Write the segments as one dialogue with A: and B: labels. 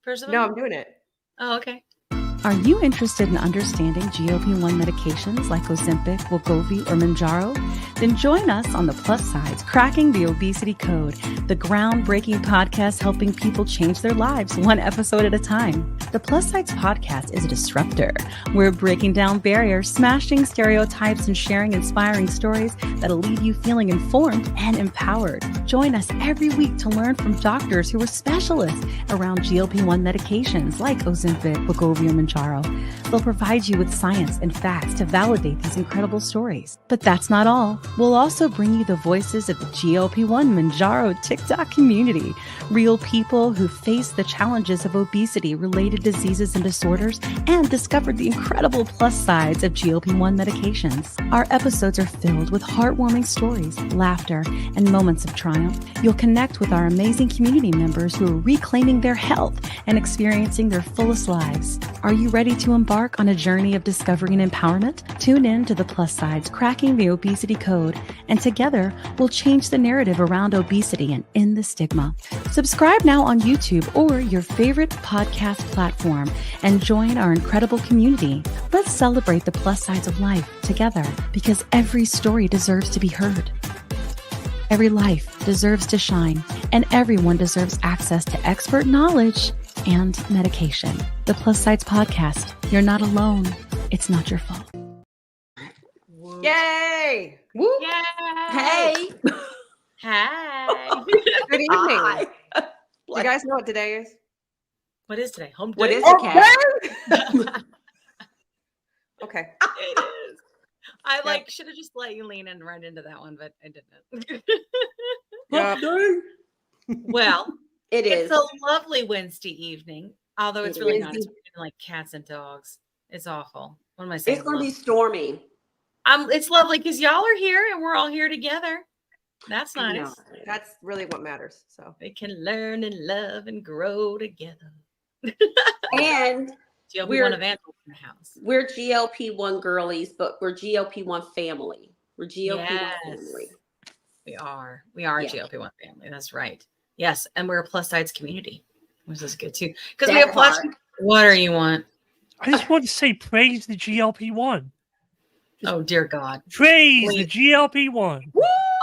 A: No, I'm doing it.
B: Oh, okay.
C: Are you interested in understanding GLP-1 medications like Ozempic, Wegovy, or Mounjaro? Then join us on the Plus Sides, Cracking the Obesity Code, the groundbreaking podcast helping people change their lives one episode at a time. The Plus Sides podcast is a disruptor. We're breaking down barriers, smashing stereotypes, and sharing inspiring stories that'll leave you feeling informed and empowered. Join us every week to learn from doctors who are specialists around GLP-1 medications like Ozempic, Wegovy, or Mounjaro. They'll provide you with science and facts to validate these incredible stories. But that's not all. We'll also bring you the voices of the GLP-1 Mounjaro TikTok community, real people who face the challenges of obesity-related diseases and disorders and discovered the incredible plus sides of GLP-1 medications. Our episodes are filled with heartwarming stories, laughter, and moments of triumph. You'll connect with our amazing community members who are reclaiming their health and experiencing their fullest lives. Are you ready to embark on a journey of discovery and empowerment? Tune in to the Plus Sides, Cracking the Obesity Code, and together we'll change the narrative around obesity and end the stigma. Subscribe now on YouTube or your favorite podcast platform and join our incredible community. Let's celebrate the plus sides of life together because every story deserves to be heard. Every life deserves to shine, and everyone deserves access to expert knowledge and medication. The Plus Sides Podcast. You're not alone. It's not your fault.
A: Yay! Woo!
B: Yay!
D: Hey.
B: Hi.
A: Good evening.
D: Hi.
A: Do you guys know what today is?
B: What is today? Home
D: What
B: day?
D: is it, Kat?
A: Okay.
B: It is. I should have just let you lean in right into that one, but I didn't.
A: Yep.
B: Well,
D: It is.
B: it's a lovely Wednesday evening, although it's
D: It
B: really
D: is.
B: not. It's like cats and dogs. It's awful. What am I saying?
D: It's going to be stormy.
B: It's lovely because y'all are here and we're all here together. That's nice.
D: No.
A: That's really what matters. So
B: We can learn and love and grow together.
D: And
B: GLP-1
D: We're-
B: evangelists in the house.
D: we're GLP-1 girlies, but we're GLP-1 family. We're GLP-1
B: Yes.
D: family.
B: We are. We are a
D: Yeah.
B: GLP-1 family. That's right. Yes. And we're a plus sides community, which is good too. Because we
D: That
B: have plus.
D: part.
B: What do you want?
E: I just want to say praise the GLP-1.
B: Oh, dear God.
E: Praise
B: Please.
E: the GLP-1.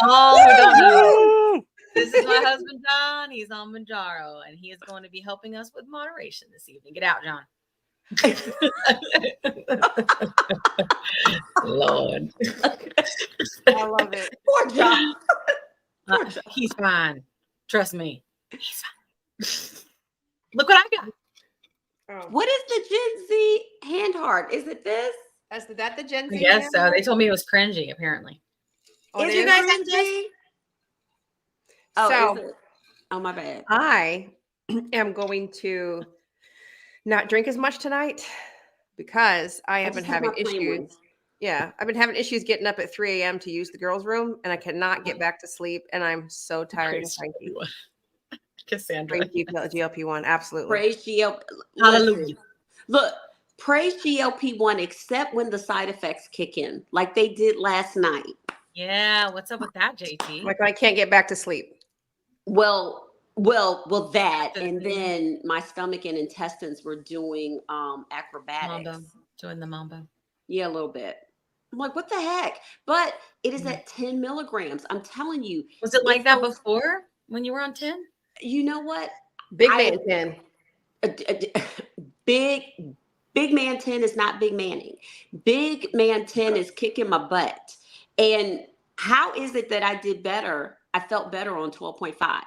B: Oh, we don't know.
E: Woo!
B: This is my husband, John. He's on Mounjaro, and he is going to be helping us with moderation this evening. Get out, John. Lord.
A: I love it.
D: Poor John.
B: He's fine. Trust me. He's fine. Look what I got.
A: Oh.
D: What is the Gen Z hand heart? Is it this?
A: Is that the Gen Z?
B: Yes,
A: now?
B: they told me it was cringy, apparently.
A: Oh,
D: Is
A: it
D: it
A: is?
B: guys
D: Gen
B: have this?
D: Z? Oh,
A: So-
D: is it? Oh, my bad.
A: I am going to not drink as much tonight because I have been
D: just had
A: having
D: my plain
A: issues.
D: ones.
A: Yeah, I've been having issues getting up at 3 a.m. to use the girls' room, and I cannot get back to sleep, and I'm so tired and cranky.
B: Cassandra.
A: Praise GLP-1, absolutely.
D: Praise GLP.
B: Hallelujah.
D: Listen, look, praise GLP-1 except when the side effects kick in, like they did last night.
B: Yeah, what's up with that, JT?
A: Like when I can't get back to sleep.
D: Well, that, and then my stomach and intestines were doing acrobatics.
B: Mambo. Doing the mambo.
D: Yeah, a little bit. I'm like, what the heck? But it is at 10 milligrams. I'm telling you.
B: Was it like that
D: goes-
B: before when you were on 10?
D: You know what?
A: Big
D: I-
A: man 10.
D: Big man 10 is not big manning. Big man 10 is kicking my butt. And how is it that I did better? I felt better on 12.5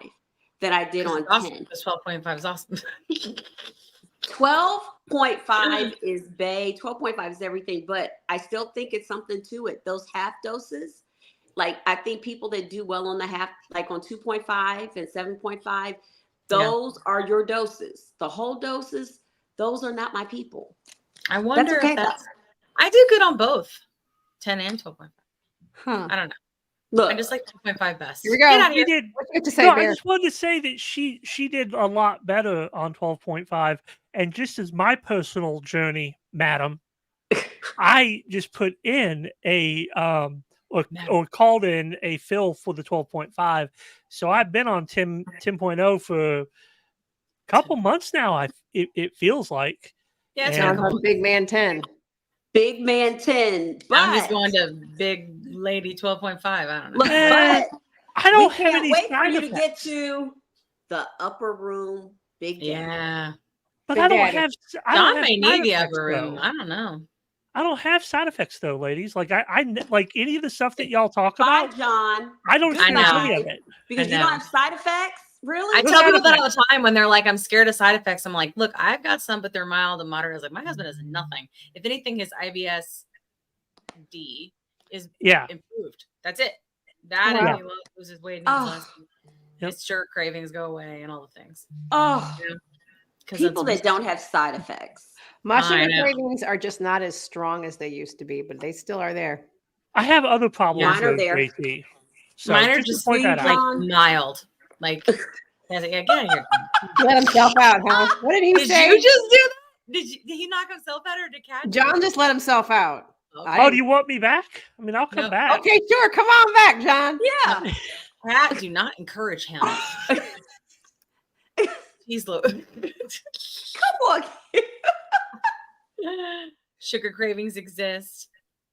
D: than I did on 10.
B: Because 12.5 is awesome.
D: 12.5 is bae. 12.5 is everything, but I still think it's something to it. Those half doses, like I think people that do well on the half, like on 2.5 and 7.5, those are your doses. The whole doses, those are not my people.
B: I wonder
D: okay,
B: if that's. I do good on both 10 and 12.5.
D: Huh.
B: I don't know.
D: Look,
B: I just like 12.5 best.
A: Here we go.
B: Get out of
E: She
B: here.
E: did.
A: What you have to say,
E: No, I
A: Bear?
E: just wanted to say that she did a lot better on 12.5. And just as my personal journey, madam, I just put in a or called in a fill for the 12.5. So I've been on 10.0 for a couple months now. it feels like.
B: Yeah, it's
E: And-
A: Sounds like Big Man 10.
D: Big Man 10. But
B: I'm just going to big lady 12.5. I don't know.
D: look,
E: Eh,
D: but
E: I
D: we
E: don't have
D: can't
E: any
D: wait for
E: side
D: you to get
E: effects.
D: to the upper room. Big Daddy.
B: Yeah.
E: But
A: Big
E: I don't
A: Daddy.
E: have. I
B: John
E: don't have
B: may
E: side
B: need the
E: effects,
B: upper room.
E: though.
B: I don't know.
E: I don't have side effects though, ladies. Like like any of the stuff that y'all talk
D: Bye,
E: about.
D: John.
E: I don't
B: I
E: experience
B: know.
E: any of it.
D: Because
B: I
D: you
B: know.
D: don't have side effects? Really?
B: I
E: What
B: tell
E: side
B: people that all
E: effects?
B: the time when they're like, I'm scared of side effects. I'm like, look, I've got some, but they're mild and moderate. I was like, my husband has nothing. If anything, his IBS-D is
E: Yeah.
B: improved. That's it. That
E: Wow.
B: and he loses weight and
D: Oh.
B: his his shirt cravings go away and all the things.
D: Oh,
B: You know? 'Cause
D: people
B: that's-
D: that don't have side effects.
A: My
B: I
A: sugar
B: know.
A: cravings are just not as strong as they used to be, but they still are there.
E: I have other problems
D: Mine are
E: with
D: there.
E: JT. So
B: Mine are
E: to
B: just
E: point that
B: like
E: out.
B: mild. Like, get out of here.
A: Let himself out, huh? What did he
B: Did
A: say?
B: you just do that? Did he knock himself out or did Kat?
A: John just let himself out.
B: Okay.
E: Oh, do you want me back? I mean, I'll come
B: No.
E: back.
A: Okay, sure. Come on back, John.
D: Yeah.
B: Kat, do not encourage him. He's low.
D: Come on.
B: Sugar cravings exist.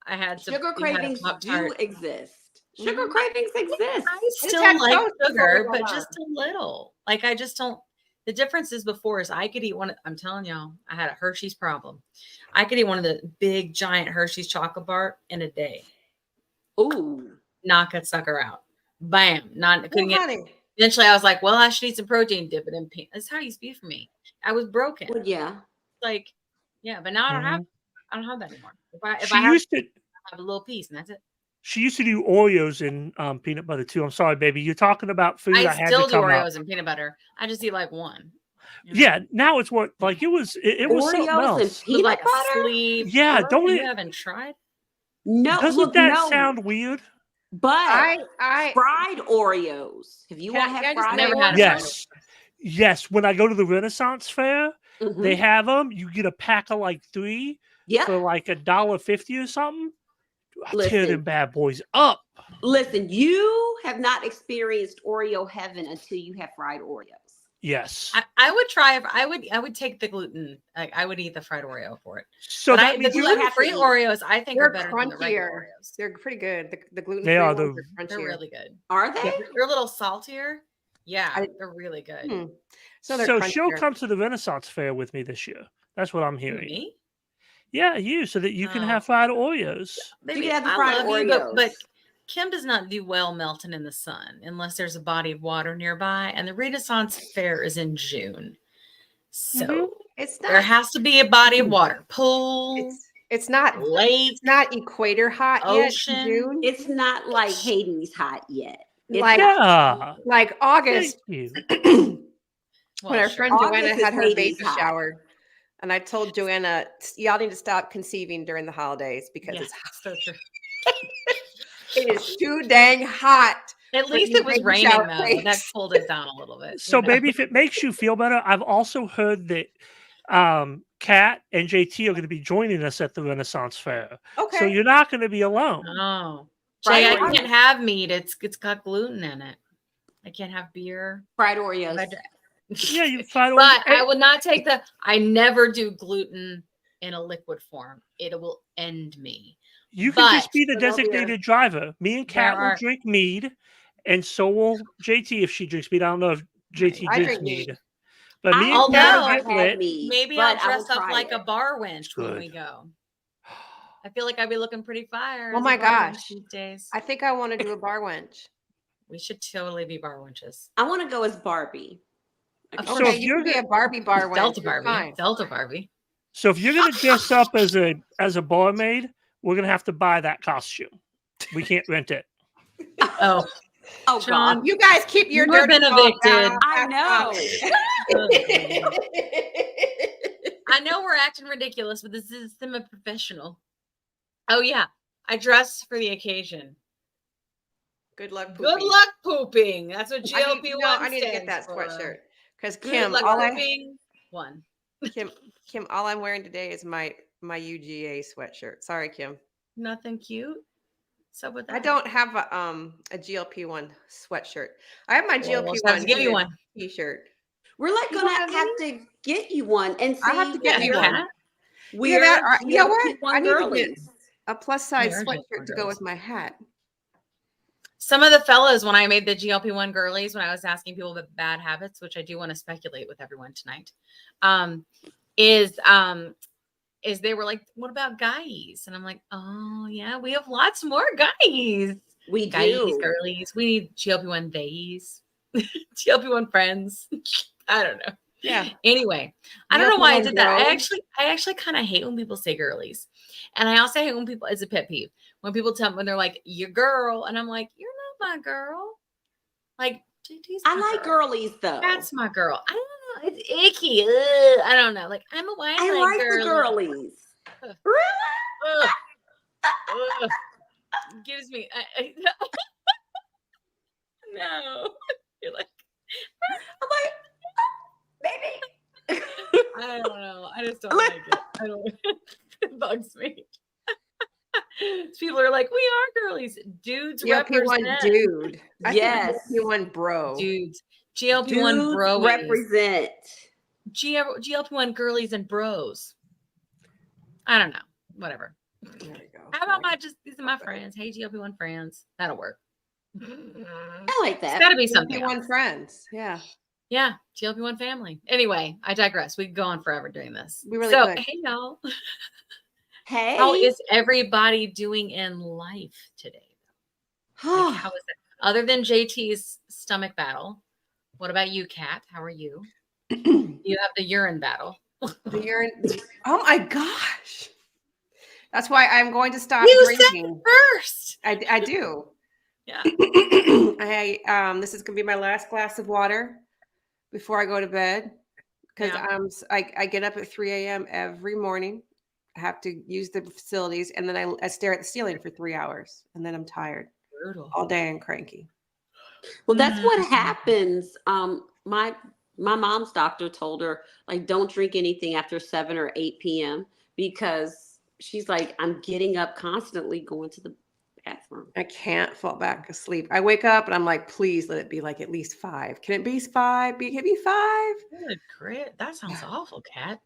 B: I had to
D: Sugar cravings do exist. Sugar
A: Mhm.
D: cravings exist.
B: I
A: had
B: still like
A: toast before
B: sugar,
A: we
B: but
A: go
B: just a little. Like I just don't. The difference is before is I could eat one. I'm telling y'all, I had a Hershey's problem. I could eat one of the big giant Hershey's chocolate bar in a day.
D: Ooh.
B: Knock that sucker out. Bam. Couldn't
A: Oh,
B: get.
A: honey.
B: Eventually, I was like, well, I should eat some protein, dip it in pink. That's how it used to be for me. I was broken.
D: Well, yeah.
B: Like, yeah, but now I don't
E: Mhm.
B: have. I don't have that anymore. If
E: She
B: I have,
E: used to.
B: I have a little piece, and that's it.
E: She used to do Oreos in peanut butter too. I'm sorry, baby. You're talking about food. I
B: I
E: had
B: still
E: to
B: do
E: come
B: Oreos
E: up.
B: and peanut butter. I just eat like one. you know?
E: Yeah, now it's what like it was. It was something
D: Oreos and
E: else.
B: With
D: peanut
B: like a
D: butter?
B: sleeve.
E: Yeah, don't
B: you
E: it-
B: haven't tried?
D: No,
E: Doesn't
D: look,
E: that
D: no.
E: sound weird?
D: But
A: I
D: fried Oreos. If you
A: Can
D: want
A: I-
D: to
A: can I
D: have
A: just
D: fried
B: never
D: Oreos,
B: had a
E: Yes, yes. When I go to the Renaissance Fair,
D: Mhm.
E: they have them. You get a pack of like 3
D: Yep.
E: for like $1.50 or something. I tear
D: Listen.
E: them bad boys up.
D: Listen, you have not experienced Oreo heaven until you have fried Oreos.
E: Yes.
B: I would try. I would take the gluten. I would eat the fried Oreo for it.
E: So
B: But
E: that
B: the
E: means
D: you have to
B: gluten-free
D: eat.
B: Oreos, I think,
A: They're
B: are better than the regular
A: crunchier.
B: Oreos.
A: They're pretty good. The gluten
E: They
A: free
E: are.
A: ones are
B: They're
A: crunchier.
B: really good.
D: Are they?
B: They're a little saltier. Yeah,
A: I-
B: they're really good.
A: Hmm. So they're
E: so she'll
A: crunchier.
E: come to the Renaissance Fair with me this year. That's what I'm
B: Who,
E: hearing.
B: me?
E: Yeah, you, so that you can
B: Oh.
E: have fried Oreos.
B: Baby,
D: can have the
B: I
D: fried
B: love you, but
D: Oreos.
B: Kim does not do well melting in the sun unless there's a body of water nearby. And the Renaissance Fair is in June. So
E: Mhm.
A: It's
B: there
A: not.
B: has to be a body of water. Pool,
A: It's not.
B: lake,
A: It's not equator hot
B: Ocean.
A: yet. in June.
D: It's not like Hades hot yet. It's
A: Like-
D: not.
E: Yeah.
A: Like August.
E: Thank you.
B: well,
A: When our
B: sure.
A: friend
D: August
A: Joanna
D: is
A: had her
D: Hades
A: baby
D: hot.
A: shower, and I told Joanna, y'all need to stop conceiving during the holidays because
B: Yeah,
A: it's hot.
B: so true.
A: It is too dang hot.
B: At
A: But
B: least
A: you
B: it was
A: baby
B: raining
A: shower
B: though. That
A: face.
B: pulled it down a little bit.
E: So,
B: you know?
E: baby, if it makes you feel better, I've also heard that Kat and JT are going to be joining us at the Renaissance Fair.
A: Okay.
E: So you're not going to be alone.
B: Oh,
D: Fried
B: Jay, I
D: Oreos.
B: can't have meat. It's got gluten in it. I can't have beer.
D: Fried Oreos.
E: Yeah, you find
B: But I would not take the. I never do gluten in a liquid form. It will end me.
E: You can just
B: but-
E: be the
A: But no beer.
E: designated driver. Me and Kat
B: There
E: will
B: are-
E: drink mead, and so will JT if she drinks mead. I don't know if JT
A: I
E: drinks
A: drink mead.
E: mead. But me and
B: Although-
E: Kat
D: never
E: will get
D: had
E: lit.
D: mead,
B: Maybe
D: but
B: I'll
D: I will
B: dress up
D: try
B: like
D: it.
B: a bar wench when we
E: Good.
B: go. I feel like I'd be looking pretty fire.
A: Oh
B: as a
A: my
B: bar wench
A: gosh.
B: these days.
A: I think I want to do a bar wench.
B: We should totally be bar wenches.
D: I want to go as Barbie.
E: So
A: Okay,
E: if
A: you can
E: you're
A: be a Barbie bar wench.
B: Delta
A: You're
B: Barbie.
A: fine.
B: Delta Barbie.
E: So if you're gonna dress up as a barmaid, we're gonna have to buy that costume. We can't rent it.
B: Oh,
D: Oh
B: John,
D: God,
A: You guys keep your
B: You have
A: dirty
B: been
A: talk
B: evicted.
A: down.
D: I know.
B: I know we're acting ridiculous, but this is semi-professional. Oh yeah, I dressed for the occasion.
A: Good luck.
B: Good
A: pooping.
B: luck pooping. That's what
A: I
B: GLP-1
A: need, I need to get that
B: stands for.
A: sweatshirt because
B: Good
A: Kim,
B: luck
A: all
B: pooping. One.
A: Kim, all I'm wearing today is my UGA sweatshirt. Sorry, Kim.
B: Nothing cute. So with that,
A: I don't have a GLP-1 sweatshirt. I have my
B: Well, we'll
A: GLP-1
B: have to give you one.
A: t-shirt.
D: We're like
A: You know
D: gonna
A: what I
D: have to get you one and see.
A: I have to get
B: Yeah,
A: me one.
D: We're
A: that, you know what?
D: GLP-1
A: I need to get
D: girlies.
A: a plus size
B: are
A: sweatshirt
B: GLP-1
A: to go
B: girls.
A: with my hat.
B: Some of the fellas, when I made the GLP-1 girlies, when I was asking people about bad habits, which I do want to speculate with everyone tonight, is they were like, what about guys? And I'm like, oh yeah, we have lots more guys.
D: We
B: Guys,
D: do.
B: girlies. We need GLP-1 days. GLP-1 friends. I don't know.
A: Yeah.
B: Anyway, I don't know why I
A: GLP-1
B: did that.
A: bros.
B: I actually kind of hate when people say girlies. And I also hate when people, it's a pet peeve, when people tell me, when they're like, your girl. And I'm like, you're not my girl. Like, JT's
D: I
B: my
D: like
B: girl.
D: girlies though.
B: That's my girl. I don't know. It's icky. I don't know. Like, I'm a white
D: I
B: like
D: like the girlies.
B: Ugh.
D: Really?
B: Ugh. Gives me no. You're like,
D: I'm like, baby.
B: I don't know. I just don't like it. I don't. It bugs me. People are like, we are girlies. Dudes
A: GLP-1
B: represent.
A: dude. I
D: Yes.
A: think GLP-1 bro.
B: Dudes. GLP-1
D: Dudes
B: bro.
D: represent.
B: GLP-1 girlies and bros. I don't know. Whatever.
A: There we go.
B: How about these are my friends? Hey, GLP-1 friends. That'll work.
D: I like that.
B: It's got to be something
A: GLP-1
B: else.
A: friends. Yeah.
B: Yeah, GLP-1 family. Anyway, I digress. We could go on forever doing this.
A: We really
B: so,
A: could.
B: hey, y'all.
D: Hey.
B: How is everybody doing in life today? Like, how is it? Other than JT's stomach battle, what about you, Kat? How are you? You have the urine battle.
A: The urine. Oh my gosh. That's why I'm going to stop
B: You said
A: drinking.
B: first.
A: I do.
B: Yeah.
A: This is gonna be my last glass of water before I go to bed because
B: Yeah.
A: I get up at 3 a.m. every morning. I have to use the facilities and then I stare at the ceiling for 3 hours and then I'm tired
B: Brutal.
A: all day and cranky.
D: Well, that's what happens. My mom's doctor told her, like, don't drink anything after 7 or 8 p.m. because she's like, I'm getting up constantly going to the bathroom.
A: I can't fall back asleep. I wake up and I'm like, please let it be like at least 5. Can it be 5? Can it be 5?
B: Good grit. That sounds awful, Kat.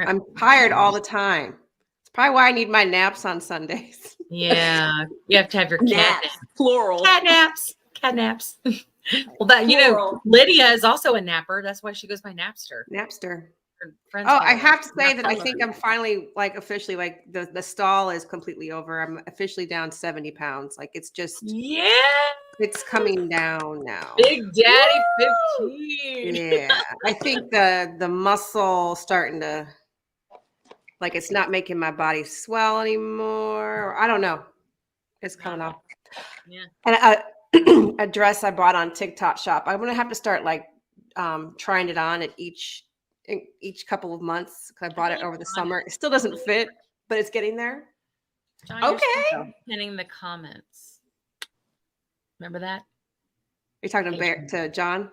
A: I'm tired all the time. It's probably why I need my naps on Sundays.
B: Yeah. You have to have your cat
D: Naps, plural.
B: Cat naps. Cat naps. Well, that
D: Plural.
B: Lydia is also a napper. That's why she goes by Napster.
A: Napster.
B: Her friends
A: Oh,
B: call
A: I
B: her
A: have to say
B: Napster.
A: that I think I'm finally like officially like the stall is completely over. I'm officially down 70 pounds. Like it's just
B: Yeah.
A: it's coming down now.
B: Big Daddy
D: Woo!
B: 15.
A: Yeah. I think the muscle starting to like it's not making my body swell anymore. I don't know. It's coming off.
B: Yeah.
A: And a dress I bought on TikTok shop. I'm gonna have to start like trying it on at each couple of months because I bought it over the summer. It still doesn't fit, but it's getting there.
B: John, you're
D: Okay.
B: still pinning the comments. Remember that?
A: You're talking to John?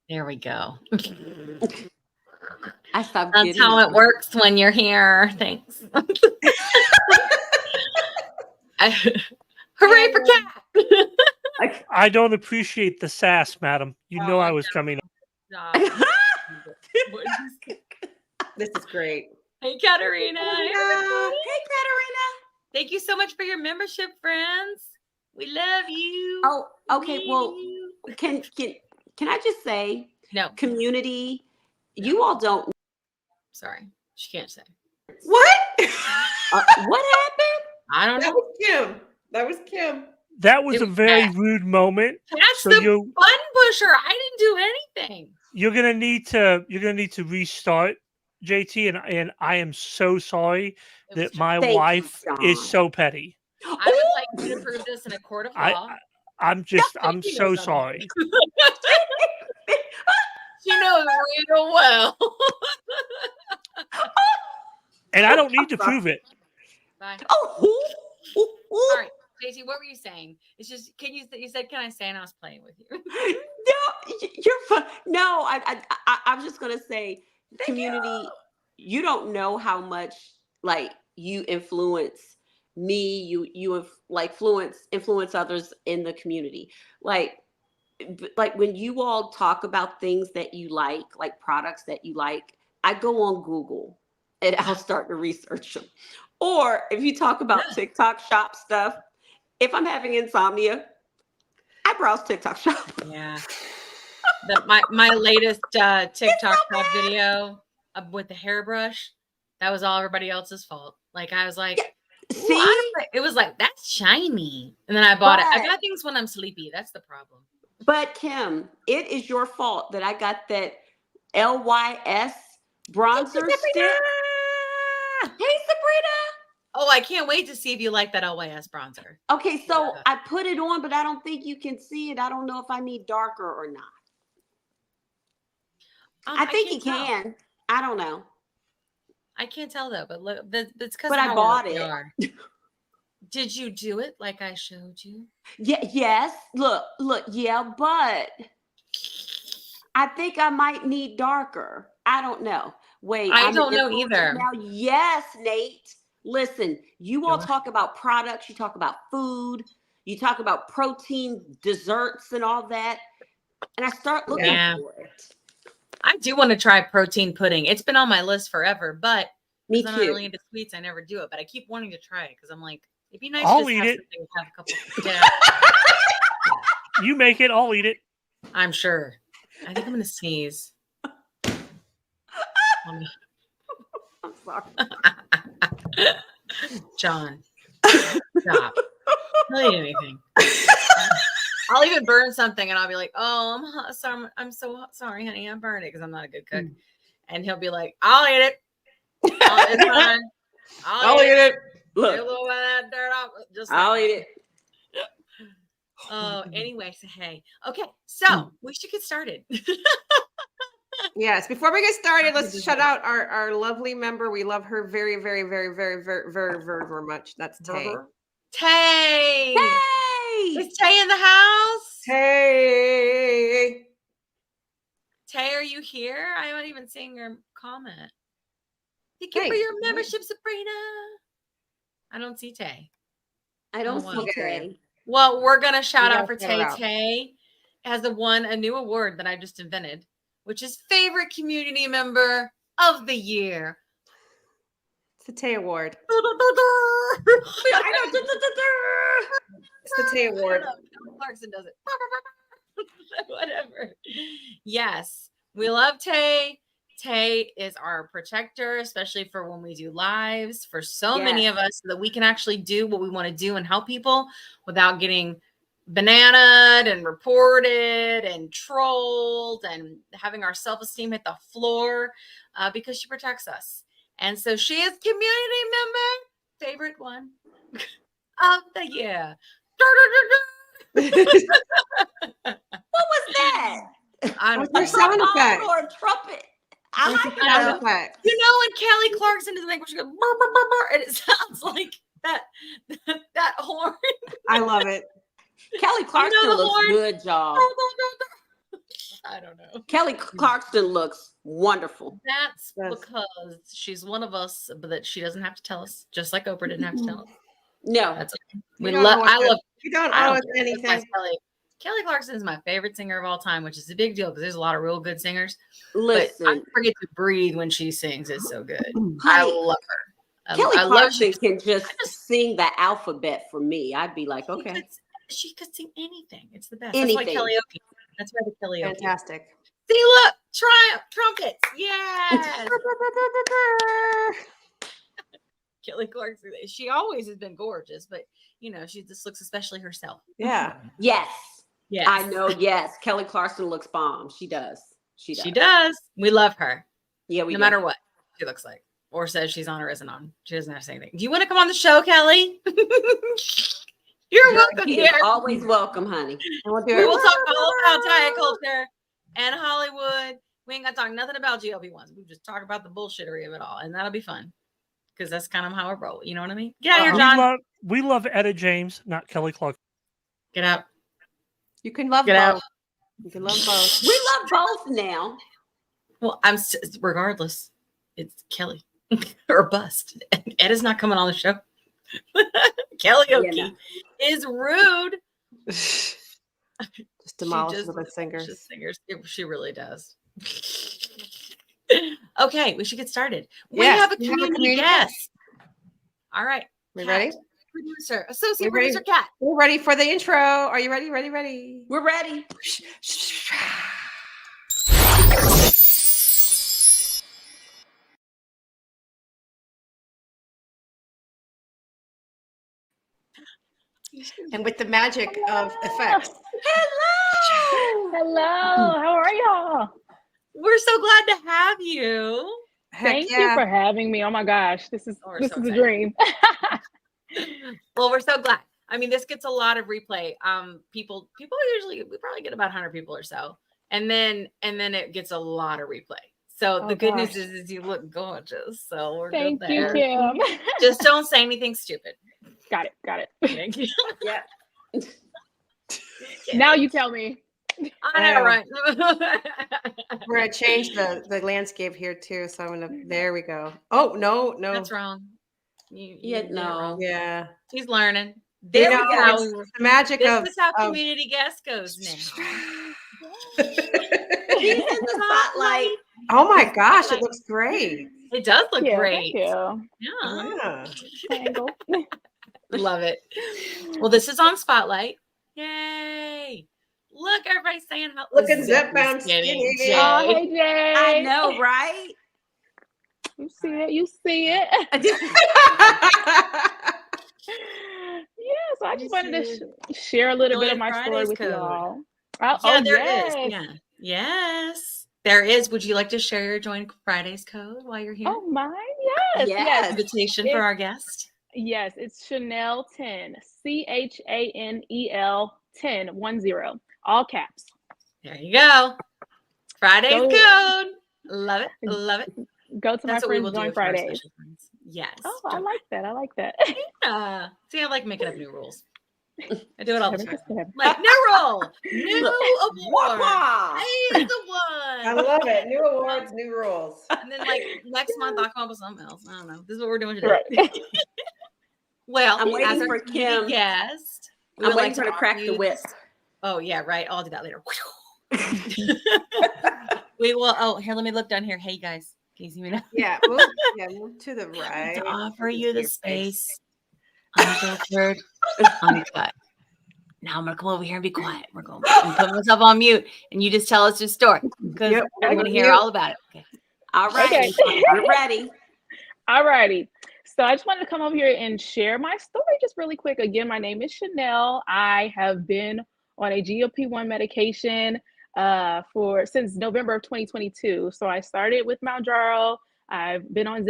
B: There we go.
D: I stopped
B: That's
D: getting
B: how it works when you're here. Thanks. Hooray for Kat!
E: I don't appreciate the sass, madam. You know I was coming.
A: This is great.
B: Hey, Katerina.
D: Hey, Katerina.
B: Thank you so much for your membership, friends. We love you.
D: Oh, okay. Well,
B: You.
D: can I just say,
B: No,
D: community, you all don't.
B: sorry. She can't say.
A: What?
D: What happened?
B: I don't
A: That
B: know.
A: was Kim. That was Kim.
E: That was
B: It
E: a
B: was
E: very
B: bad.
E: rude moment.
B: That's
E: So
B: the
E: you
B: button pusher. I didn't do anything.
E: you're gonna need to restart, JT, and I am so sorry
B: It was
E: that my
D: Thank you,
E: wife is
D: John.
E: so petty.
B: I would like you to prove this in a court of law.
E: I'm
B: She
E: so
B: knows I'm
E: sorry.
B: She knows real well.
E: And I don't need to prove it.
B: Bye.
D: Oh,
B: All right, JT, what were you saying? It's just, you said, can I say? And I was playing with you.
D: no, you're fun. No, I'm just gonna say, community, you don't know how much like you influence me. You like influence others in the community. Like like when you all talk about things that you like products that you like, I go on Google and I'll start to research them. Or if you talk about TikTok shop stuff, if I'm having insomnia, I browse TikTok shop.
B: Yeah. My latest TikTok shop video with the hairbrush, that was all everybody else's fault. Like I was like,
D: See?
B: It was like, that's shiny. And then I bought it. I got things when I'm sleepy. That's the problem.
D: But Kim, it is your fault that I got that LYS bronzer stick. Hey, Sabrina.
B: Oh, I can't wait to see if you like that LYS bronzer.
D: Okay, so I put it on, but I don't think you can see it. I don't know if I need darker or not. I think you can. I don't know.
B: I can't tell though, but look, that's because
D: I bought it.
B: Did you do it like I showed you?
D: Yeah, yes. Look, yeah, but I think I might need darker. I don't know. Wait,
B: I don't know either.
D: Now, yes, Nate. Listen, you all talk about products, you talk about food, you talk about protein desserts and all that. And I start looking for it.
B: I do want to try protein pudding. It's been on my list forever, but
D: me too.
B: I'm not really into sweets. I never do it, but I keep wanting to try it because I'm like, it'd be nice
E: I'll
B: to
E: eat it.
B: have a couple.
E: You make it, I'll eat it.
B: I'm sure. I think I'm gonna sneeze.
D: I'm sorry.
B: John, stop. Tell you anything. I'll even burn something and I'll be like, oh, I'm so sorry, honey. I burned it because I'm not a good cook. And he'll be like, I'll eat it. It's fine. I'll eat it.
D: Look,
B: get a little bit of that dirt off. Just
D: I'll eat it.
B: Oh, anyway, so hey. Okay, so we should get started.
A: Yes, before we get started, let's shout out our lovely member. We love her very, very, very, very, very, very, very, very much. That's Tay.
B: Tay!
D: Hey!
B: Is Tay in the house?
A: Tay!
B: Tay, are you here? I haven't even seen your comment. Thank you for your membership, Sabrina. I don't see Tay.
D: I don't see Tay.
B: Well, we're going to shout out for Tay. Tay has won a new award that I just invented, which is Favorite Community Member of the Year.
A: It's the Tay Award.
D: I know.
A: It's the Tay Award.
B: Clarkson does it. Whatever. Yes, we love Tay. Tay is our protector, especially for when we do lives for so many of us, so that we can actually do what we want to do and help people without getting bananaed and reported and trolled and having our self-esteem hit the floor because she protects us. And so she is community member, favorite one of the year.
D: What was that?
B: I don't
A: know. Sound effect
D: or a trumpet.
A: I like sound effect.
B: You know when Kelly Clarkson does the thing where she goes, burr, burr, burr, burr, and it sounds like that horn.
A: I love it.
D: Kelly Clarkson looks
B: horn?
D: good, y'all.
B: I don't know.
D: Kelly Clarkson looks wonderful.
B: That's because she's one of us, but that she doesn't have to tell us, just like Oprah didn't have to tell us.
D: No,
B: that's okay.
A: We love. I love. You don't owe us anything.
B: Kelly Clarkson is my favorite singer of all time, which is a big deal because there's a lot of real good singers.
D: Listen,
B: but I forget to breathe when she sings. It's so good.
D: Honey,
B: I love her.
D: Kelly Clarkson can just sing the alphabet for me. I'd be like, okay.
B: She could sing anything. It's the best.
D: Anything.
B: That's why karaoke. That's why the karaoke.
A: Fantastic.
B: See, look, trumpets. Yes. Kelly Clarkson. She always has been gorgeous, but you know, she just looks especially herself.
A: Yeah.
D: Yes.
B: Yes.
D: I know. Yes. Kelly Clarkson looks bomb. She does. She
B: does. We love her.
D: Yeah. No
B: matter what she looks like or says she's on or isn't on. She doesn't have to say anything. Do you want to come on the show, Kelly? You're welcome here.
D: Always welcome, honey.
B: We will talk all about diet culture and Hollywood. We ain't got to talk nothing about GLP-1s. We just talk about the bullshittery of it all. And that'll be fun. Because that's kind of how I roll. You know what I mean? Get out of here, John.
E: We love Etta James, not Kelly Clarkson.
B: Get out.
A: You can love
B: both.
A: Out. You can love both.
D: We love both now.
B: Well, regardless, it's Kelly or bust. Etta's not coming on the show. Karaoke is rude.
A: Just demolishes the singers.
B: She really does. Okay, we should get started. We
A: Yes,
B: have a
A: we have a
B: community
A: community
B: guest. All right.
A: We
B: Kat,
A: ready?
B: Producer, associate
A: We ready?
B: producer Kat.
A: We're ready for the intro. Are you ready? Ready?
D: We're ready.
A: And with the magic of effects.
F: Hello, how are y'all?
B: We're so glad to have you.
A: Heck
F: Thank you
A: yeah.
F: for having me. Oh my gosh, this is
B: We're
F: this
B: so
F: is a
B: excited.
F: dream.
B: Well, we're so glad. I mean, this gets a lot of replay. People usually, we probably get about 100 people or so, and then it gets a lot of replay. So
F: Oh,
B: the good
F: gosh.
B: news is you look gorgeous. So we're
F: Thank
B: good
F: you,
B: there.
F: Kim.
B: Just don't say anything stupid.
F: Got it.
B: Thank you.
D: Yeah.
F: Now you tell me.
B: I know, right?
A: We're gonna change the landscape here too. So I'm gonna there we go. Oh no.
B: That's wrong. You
D: Yeah,
B: did it
D: no.
B: wrong.
A: Yeah.
B: She's learning.
A: You
B: There
A: know,
B: we go.
A: it's the magic
B: This
A: of
B: is how community guest goes now.
D: She's in the spotlight.
A: Oh my gosh, it looks great.
B: It does look
F: Yeah,
B: great.
F: thank you.
B: Yeah.
A: Yeah.
F: Triangle.
B: Love it. Well, this is on Spotlight. Yay. Look, everybody's saying how
A: Look at
B: Zip
A: Zip Bound
B: is getting
A: Skinny.
B: Jay.
F: Oh, hey Jay.
D: I know, right?
F: You see it. You see it. Yeah, so I just wanted to share a little bit of my story
B: Friday's
F: with
B: code.
F: y'all.
B: Yeah,
F: Oh,
B: there
F: yes.
B: is. Yeah. Yes. There is. Would you like to share your Join Fridays code while you're here?
F: Oh, mine? Yes.
D: Yes.
B: Invitation for our guest.
F: Yes, it's Chanelle 10, Chanel 10, 10, all caps.
B: There you go. Friday's
F: Go-
B: code. Love it. Love it.
F: Go to
B: That's
F: my
B: what we will
F: friends
B: do
F: Join
B: for our
F: Fridays.
B: special friends. Yes.
F: Oh, I
B: Join.
F: like that. I like that.
B: Yeah. See, I like making up new rules. I do it all the time.
F: 7%.
B: Like new rule, new award.
D: Wah-wah.
B: He's the
A: I
B: one.
A: love it. New awards, new rules.
B: And then like next month I'll come up with something else. I don't know. This is what we're doing today.
F: Right.
B: Well,
D: I'm waiting
B: as our
D: for
B: community
D: Kim.
B: guest, we
D: I'm
B: would
D: waiting
B: like
D: for her to
B: offer
D: crack the
B: you
D: whip.
B: this- Oh yeah, right. I'll do that later. We will. Oh, here, let me look down here. Hey guys, can you see me now?
A: Yeah, move to the right.
B: To offer you the space,
A: face.
B: unfiltered, uncut. Now I'm gonna come over here and be quiet. We're going to put myself on mute, and you just tell us your story because
A: Yep,
B: we're gonna hear
A: yep.
B: all about it. Okay.
D: All right.
F: Okay.
D: We're ready.
F: All righty. So I just wanted to come over here and share my story just really quick. Again, my name is Chanelle. I have been on a GLP-1 medication since November of 2022. So I started with Mounjaro. I've been on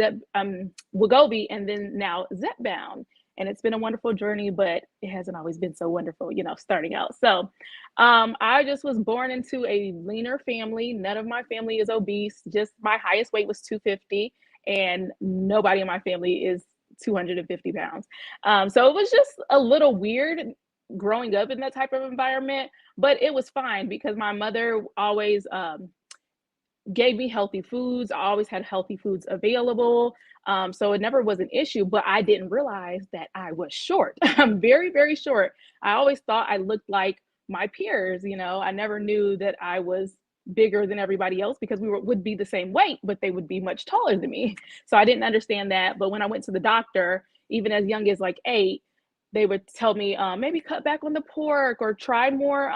F: Wegovy, and then now Zepbound. And it's been a wonderful journey, but it hasn't always been so wonderful, starting out. So I just was born into a leaner family. None of my family is obese. Just my highest weight was 250, and nobody in my family is 250 pounds. So it was just a little weird growing up in that type of environment, but it was fine because my mother always gave me healthy foods. I always had healthy foods available. So it never was an issue, but I didn't realize that I was short. I'm very, very short. I always thought I looked like my peers. I never knew that I was bigger than everybody else because we would be the same weight, but they would be much taller than me. So I didn't understand that. But when I went to the doctor, even as young as like 8, they would tell me maybe cut back on the pork or try more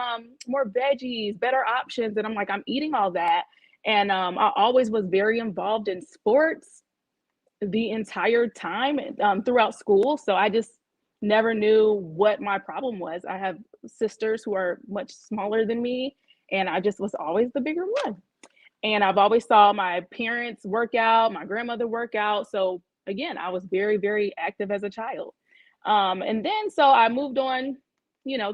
F: veggies, better options. And I'm like, I'm eating all that. And I always was very involved in sports the entire time throughout school. So I just never knew what my problem was. I have sisters who are much smaller than me, and I just was always the bigger one. And I've always saw my parents work out, my grandmother work out. So again, I was very, very active as a child. And then so I moved on,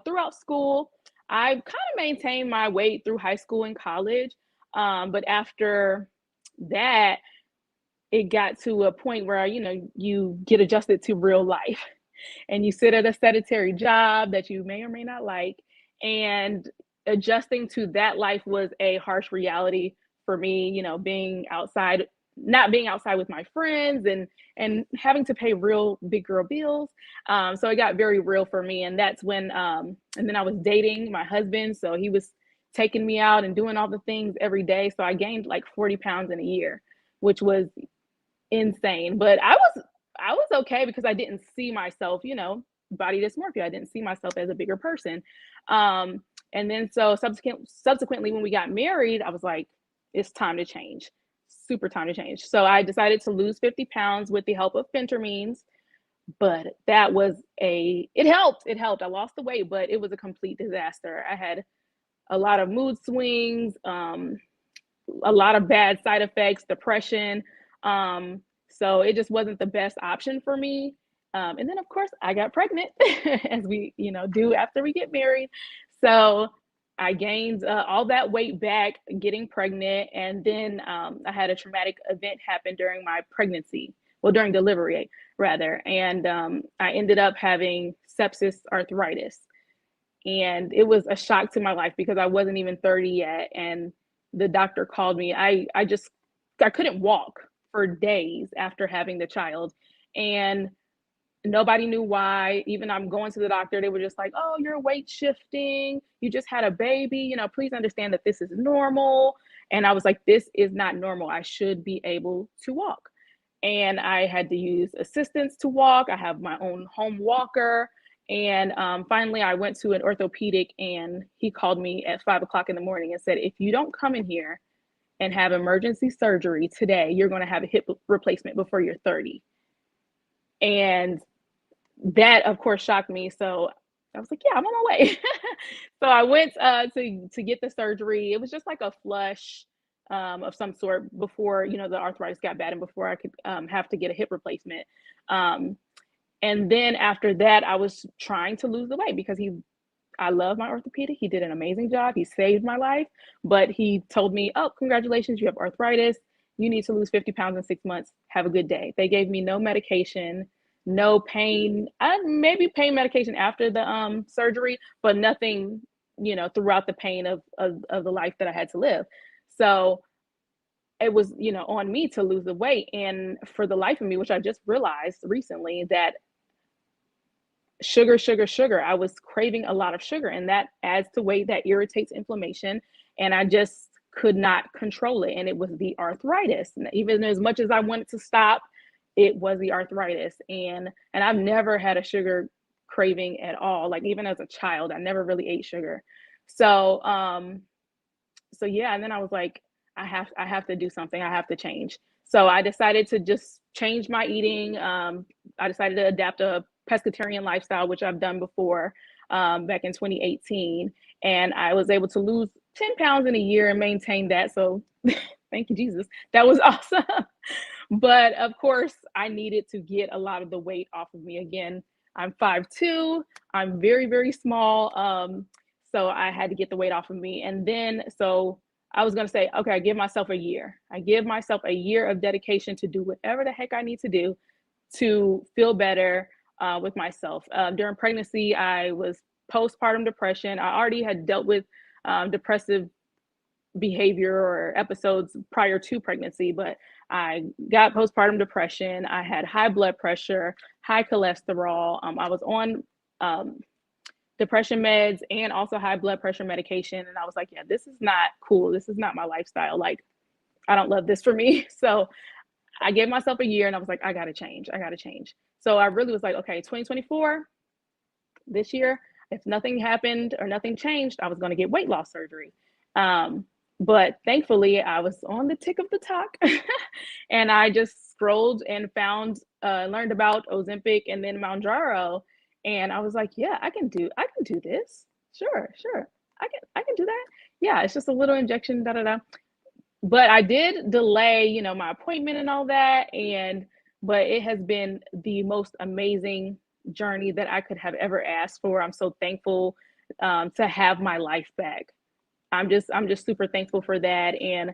F: throughout school. I kind of maintained my weight through high school and college. But after that, it got to a point where, you get adjusted to real life and you sit at a sedentary job that you may or may not like. And adjusting to that life was a harsh reality for me, being outside not being outside with my friends and having to pay real big girl bills. So it got very real for me. And that's when, and then I was dating my husband. So he was taking me out and doing all the things every day. So I gained like 40 pounds in a year, which was insane. But I was okay because I didn't see myself, you know, body dysmorphia. I didn't see myself as a bigger person. And then so subsequently when we got married, I was like, it's time to change. Super time to change. So I decided to lose 50 pounds with the help of phentermines, but that was it helped. I lost the weight, but it was a complete disaster. I had a lot of mood swings, a lot of bad side effects, depression. So it just wasn't the best option for me. And then of course I got pregnant as we, you know, do after we get married. So I gained all that weight back getting pregnant. And then I had a traumatic event happen during my pregnancy, well, during delivery rather. And I ended up having sepsis arthritis. And it was a shock to my life because I wasn't even 30 yet. And the doctor called me. I couldn't walk for days after having the child. And nobody knew why. Even I'm going to the doctor, they were just like, oh, you're weight shifting. You just had a baby. You know, please understand that this is normal. And I was like, this is not normal. I should be able to walk. And I had to use assistance to walk. I have my own home walker. And finally, I went to an orthopedic and he called me at 5 o'clock in the morning and said, if you don't come in here and have emergency surgery today, you're going to have a hip replacement before you're 30. And that, of course, shocked me. So I was like, yeah, I'm on my way. So I went to get the surgery. It was just like a flush of some sort before, you know, the arthritis got bad and before I could have to get a hip replacement. And then after that, I was trying to lose the weight because I love my orthopedic. He did an amazing job. He saved my life, but he told me, oh, congratulations, you have arthritis. You need to lose 50 pounds in 6 months. Have a good day. They gave me no medication, no pain, maybe pain medication after the surgery, but nothing, you know, throughout the pain of the life that I had to live. So it was, you know, on me to lose the weight. And for the life of me, which I just realized recently, that sugar, I was craving a lot of sugar, and that adds to weight, that irritates inflammation. And I just could not control it. And it was the arthritis. And even as much as I wanted to stop, it was the arthritis. And I've never had a sugar craving at all. Like even as a child, I never really ate sugar. So, so yeah. And then I was like, I have to do something. I have to change. So I decided to just change my eating. I decided to adapt a pescatarian lifestyle, which I've done before back in 2018. And I was able to lose 10 pounds in a year and maintain that. So thank you, Jesus. That was awesome. But of course, I needed to get a lot of the weight off of me. Again, I'm 5'2". I'm very, very small. So I had to get the weight off of me. And then, so I was going to say, okay, I give myself a year. I give myself a year of dedication to do whatever the heck I need to do to feel better with myself. During pregnancy, I was postpartum depression. I already had dealt with depressive behavior or episodes prior to pregnancy, but I got postpartum depression. I had high blood pressure, high cholesterol. I was on depression meds and also high blood pressure medication. And I was like, yeah, this is not cool. This is not my lifestyle. Like, I don't love this for me. So I gave myself a year and I was like, I got to change. So I really was like, okay, 2024, this year, if nothing happened or nothing changed, I was going to get weight loss surgery. But thankfully I was on the tick of the talk and I just scrolled and found, learned about Ozempic and then Mounjaro. And I was like, yeah, I can do this. Sure. I can do that. Yeah. It's just a little injection, But I did delay, you know, my appointment and all that. But it has been the most amazing journey that I could have ever asked for. I'm so thankful to have my life back. I'm just super thankful for that. And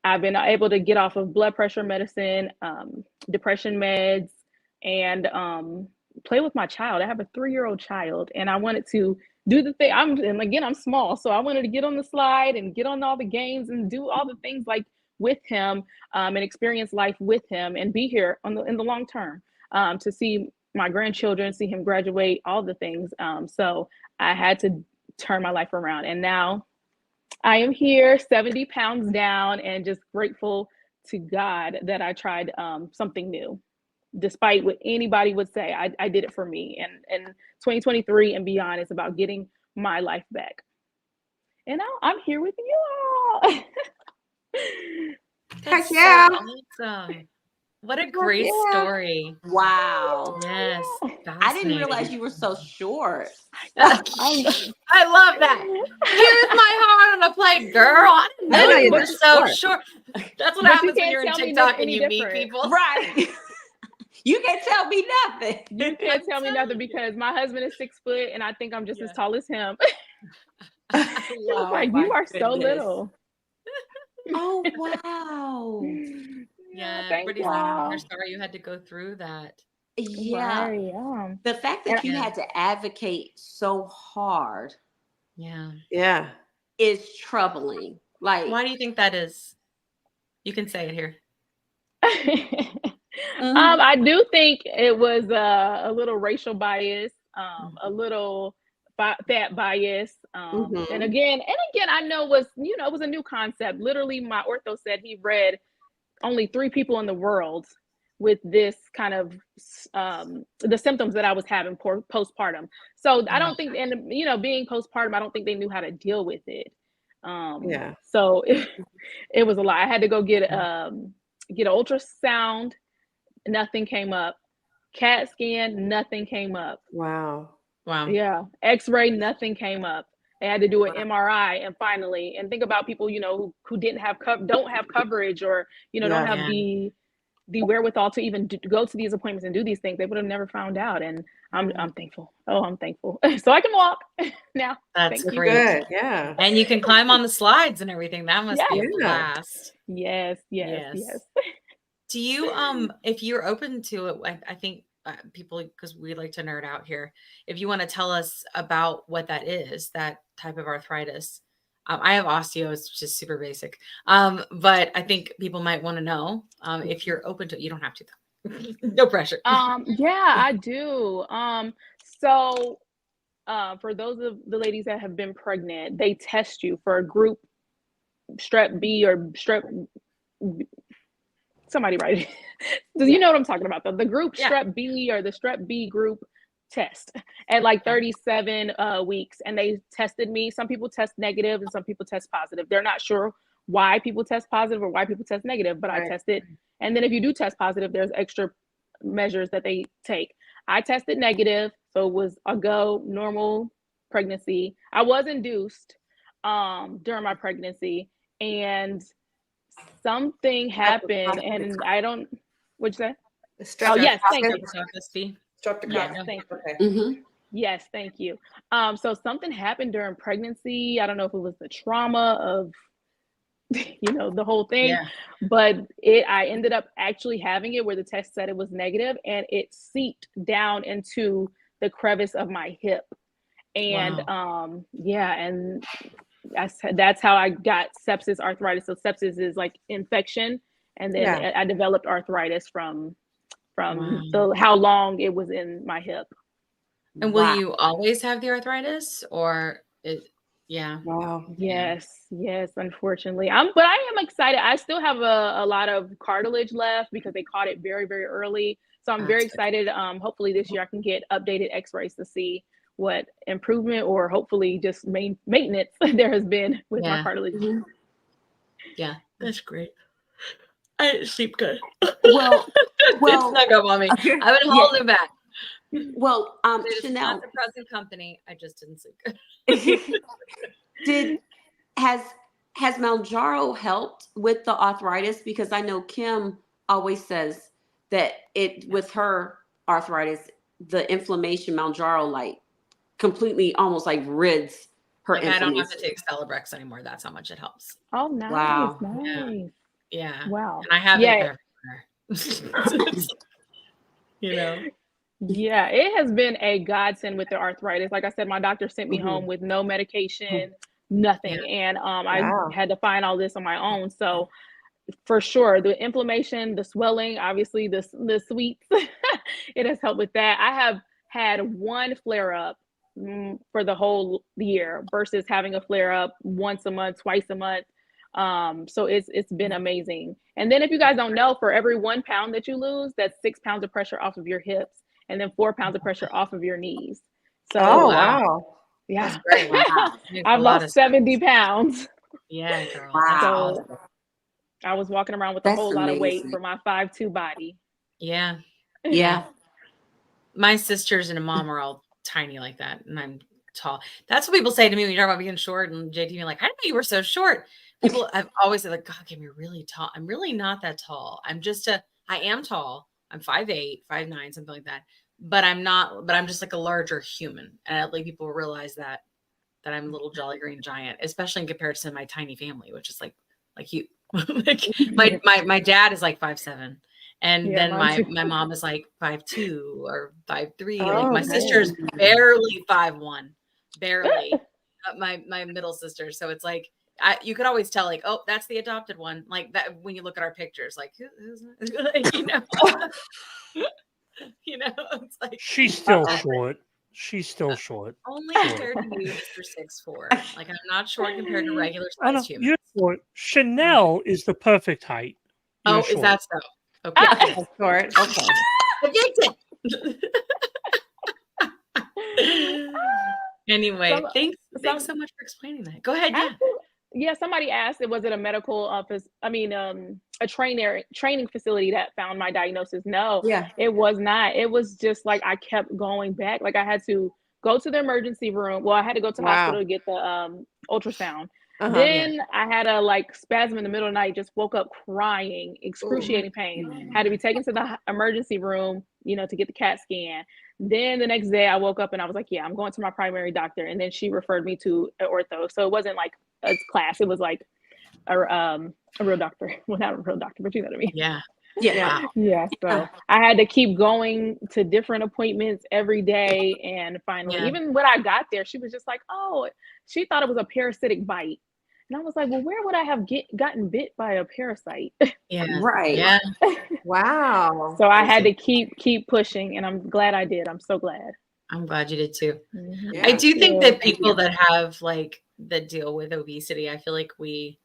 F: I've been able to get off of blood pressure medicine, depression meds, and play with my child. I have a 3-year-old child, and I wanted to do the thing. I'm small, so I wanted to get on the slide and get on all the games and do all the things like with him and experience life with him and be here in the long term to see my grandchildren, see him graduate, all the things. So I had to turn my life around. And now I am here 70 pounds down and just grateful to God that I tried something new. Despite what anybody would say, I did it for me. And 2023 and beyond is about getting my life back. And now I'm here with you all.
B: That's
A: yeah.
B: so awesome. What a great story.
D: Wow.
B: Yes.
D: I didn't realize you were so short.
B: I love that. Here's my heart on a plate, girl. I didn't know
A: know
B: you
A: you
B: were
A: were
B: so
A: short.
B: short. That's what
F: But you
B: happens when
F: can't
B: you're in
F: tell me
B: TikTok and
F: any
B: you meet
F: different.
B: people.
D: Right. You can't tell me nothing.
F: You can't tell me nothing because my husband is 6 foot and I think I'm just as tall as him. He was
D: Oh,
F: like,
D: my
F: you are so
D: goodness.
F: little.
D: Oh, wow.
B: Yeah,
F: thank
B: everybody's
F: y'all.
B: you're sorry you had to go through that.
D: Yeah.
F: Right, yeah.
D: The fact that you
B: Yeah.
D: had to advocate so hard
B: Yeah.
A: Yeah.
D: is troubling. Like,
B: Why do you think that is? You can say it here.
F: I do think it was a little racial bias, a little fat bias, and again, I know it was a new concept. Literally, my ortho said he read only 3 people in the world with this kind of the symptoms that I was having postpartum. So I don't think, and being postpartum, I don't think they knew how to deal with it.
A: Yeah.
F: So it was a lot. I had to go get an ultrasound. Nothing came up. CAT scan, nothing came up.
A: Wow.
B: Wow.
F: Yeah. X-ray, nothing came up. I had to do an MRI, and finally, and think about people, who don't have coverage, or don't have the wherewithal to even go to these appointments and do these things. They would have never found out. And I'm thankful. Oh, I'm thankful. So I can walk now.
B: That's
F: Thank you.
B: great.
A: Good. Yeah.
B: And you can climb on the slides and everything. That must be a blast.
F: Yes.
B: Do you if you're open to it, I think people, because we like to nerd out here, if you want to tell us about what that is, that type of arthritis. I have osteo, it's just super basic. But I think people might want to know if you're open to it. You don't have to though. No pressure.
F: Yeah, I do. So for those of the ladies that have been pregnant, they test you for a group strep B or strep. Somebody write it. Do you know what I'm talking about? The group strep B or the strep B group test at like 37 weeks, and they tested me. Some people test negative and some people test positive. They're not sure why people test positive or why people test negative, but I tested. And then if you do test positive, there's extra measures that they take. I tested negative, so it was a normal pregnancy. I was induced during my pregnancy, and something happened, and I don't. What'd you say? Oh yes, thank you. Yes, thank you. Yes, thank you. So something happened during pregnancy. I don't know if it was the trauma of, the whole thing, but I ended up actually having it where the test said it was negative, and it seeped down into the crevice of my hip, and and that's how I got sepsis arthritis. So sepsis is like infection, and then I developed arthritis from how long it was in my hip.
B: And will you always have the arthritis, or
A: Wow.
F: Yes, unfortunately. But I am excited. I still have a lot of cartilage left because they caught it very, very early. So I'm very excited. Hopefully this year I can get updated x-rays to see what improvement or hopefully just maintenance there has been with my cartilage.
B: Yeah, that's great. I didn't sleep good.
D: Well,
B: It snuck up on me. I've been holding it back.
D: Well,
B: It's
D: Chanelle,
B: not the present company. I just didn't sleep good.
D: has Mounjaro helped with the arthritis? Because I know Kim always says that with her arthritis, the inflammation, Mounjaro completely almost rids her inflammation.
B: I don't have to take Celebrex anymore. That's how much it helps.
F: Oh, nice.
D: Wow.
F: Nice.
B: Yeah.
F: Wow.
B: And I have it everywhere.
F: Yeah, it has been a godsend with the arthritis. Like I said, my doctor sent me home with no medication, nothing. And I had to find all this on my own. So for sure, the inflammation, the swelling, obviously the sweets, it has helped with that. I have had one flare up for the whole year versus having a flare up once a month, twice a month. So it's been amazing. And then if you guys don't know, for every 1 pound that you lose, that's 6 pounds of pressure off of your hips, and then 4 pounds of pressure off of your knees. So
A: Oh, wow.
F: yeah,
B: That's great. Wow. Makes
F: I've
B: a lot of
F: lost
B: sense.
F: 70 pounds.
B: Yeah, girl.
D: Wow.
B: That's
F: So
B: awesome.
F: I was walking around with a
D: That's
F: whole lot of weight
D: amazing.
F: for my 5'2" body.
B: Yeah.
D: Yeah.
B: My sisters and mom are all tiny like that, and I'm tall. That's what people say to me when you talk about being short, and JT being like, I didn't know you were so short. People, I've always said, like, God, give me really tall. I'm really not that tall. I am tall. I'm 5'8", 5'9", something like that. But I'm just like a larger human. And I like people realize that I'm a little jolly green giant, especially in comparison to my tiny family, which is like you. Like my dad is like 5'7". And
F: Yeah,
B: then
F: mine too.
B: my mom is like 5'2" or 5'3".
A: Oh,
B: Like my
A: man.
B: sister's barely 5'1", barely. My middle sister. So it's like you could always tell, like, oh, that's the adopted one. Like that when you look at our pictures, like who's that? You know, you know, it's like
E: She's still short. She's still short.
B: only
E: Short.
B: compared to you, Mr. 6'4". Like I'm not short compared to regular
E: Oh, no,
B: sized humans.
E: you're short. Chanelle is the perfect height. You're
B: Oh, is
E: short.
B: that so? Okay.
A: Of course.
B: Okay. Addicted. Anyway, thanks so much for explaining that. Go ahead. Yeah.
F: Yeah, somebody asked, was it a medical office? I mean, a training facility that found my diagnosis. No,
A: Yeah.
F: it was not. It was just like I kept going back. Like I had to go to the emergency room. Well, I had to go to the hospital to get the ultrasound.
A: Uh-huh.
F: Then I had a like spasm in the middle of the night, just woke up crying, excruciating pain. Had to be taken to the emergency room, to get the CAT scan. Then the next day I woke up and I was like, yeah, I'm going to my primary doctor. And then she referred me to an ortho. So it wasn't like a class. It was like a real doctor. Well, not a real doctor, but you know what I mean?
B: Yeah.
A: Yeah.
B: Wow.
F: Yeah. So I had to keep going to different appointments every day. And finally, even when I got there, she was just like, oh, she thought it was a parasitic bite. And I was like, well, where would I have gotten bit by a parasite?
B: Yeah.
D: Right.
B: Yeah.
A: Wow.
F: So I had to keep pushing, and I'm glad I did. I'm so glad.
B: I'm glad you did too.
A: Yeah.
B: I do think that people that have that deal with obesity, I feel like we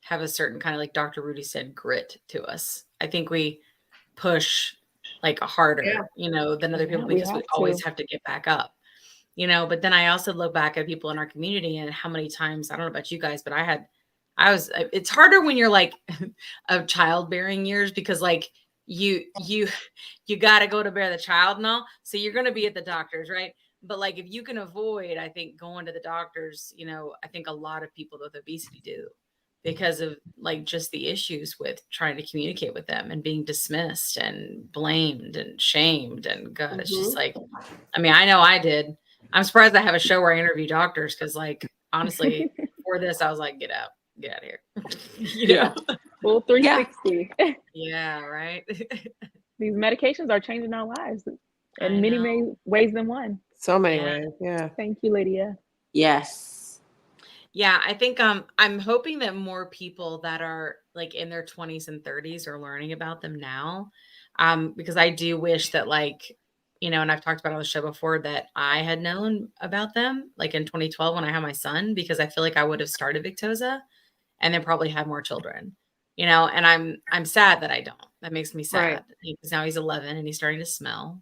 B: have a certain kind of, like Dr. Rudy said, grit to us. I think we push like harder, than other people because we always have to get back up, but then I also look back at people in our community and how many times, I don't know about you guys, but it's harder when you're like of childbearing years because like you got to go to bear the child and all. So you're going to be at the doctor's, right? But like, if you can avoid, I think going to the doctors, I think a lot of people with obesity do because of like just the issues with trying to communicate with them and being dismissed and blamed and shamed. And God, it's just like, I mean, I know I did. I'm surprised I have a show where I interview doctors. Cause like, honestly, for this, I was like, get out of here.
F: Yeah. Full 360.
B: Yeah. Right.
F: These medications are changing our lives in many ways than one.
A: So many ways. Yeah.
F: Thank you, Lydia.
D: Yes.
B: Yeah. I think I'm hoping that more people that are like in their 20s and 30s are learning about them now. Because I do wish that and I've talked about on the show before that I had known about them like in 2012 when I had my son, because I feel like I would have started Victoza and then probably had more children, and I'm sad that I don't. That makes me sad because now he's 11 and he's starting to smell,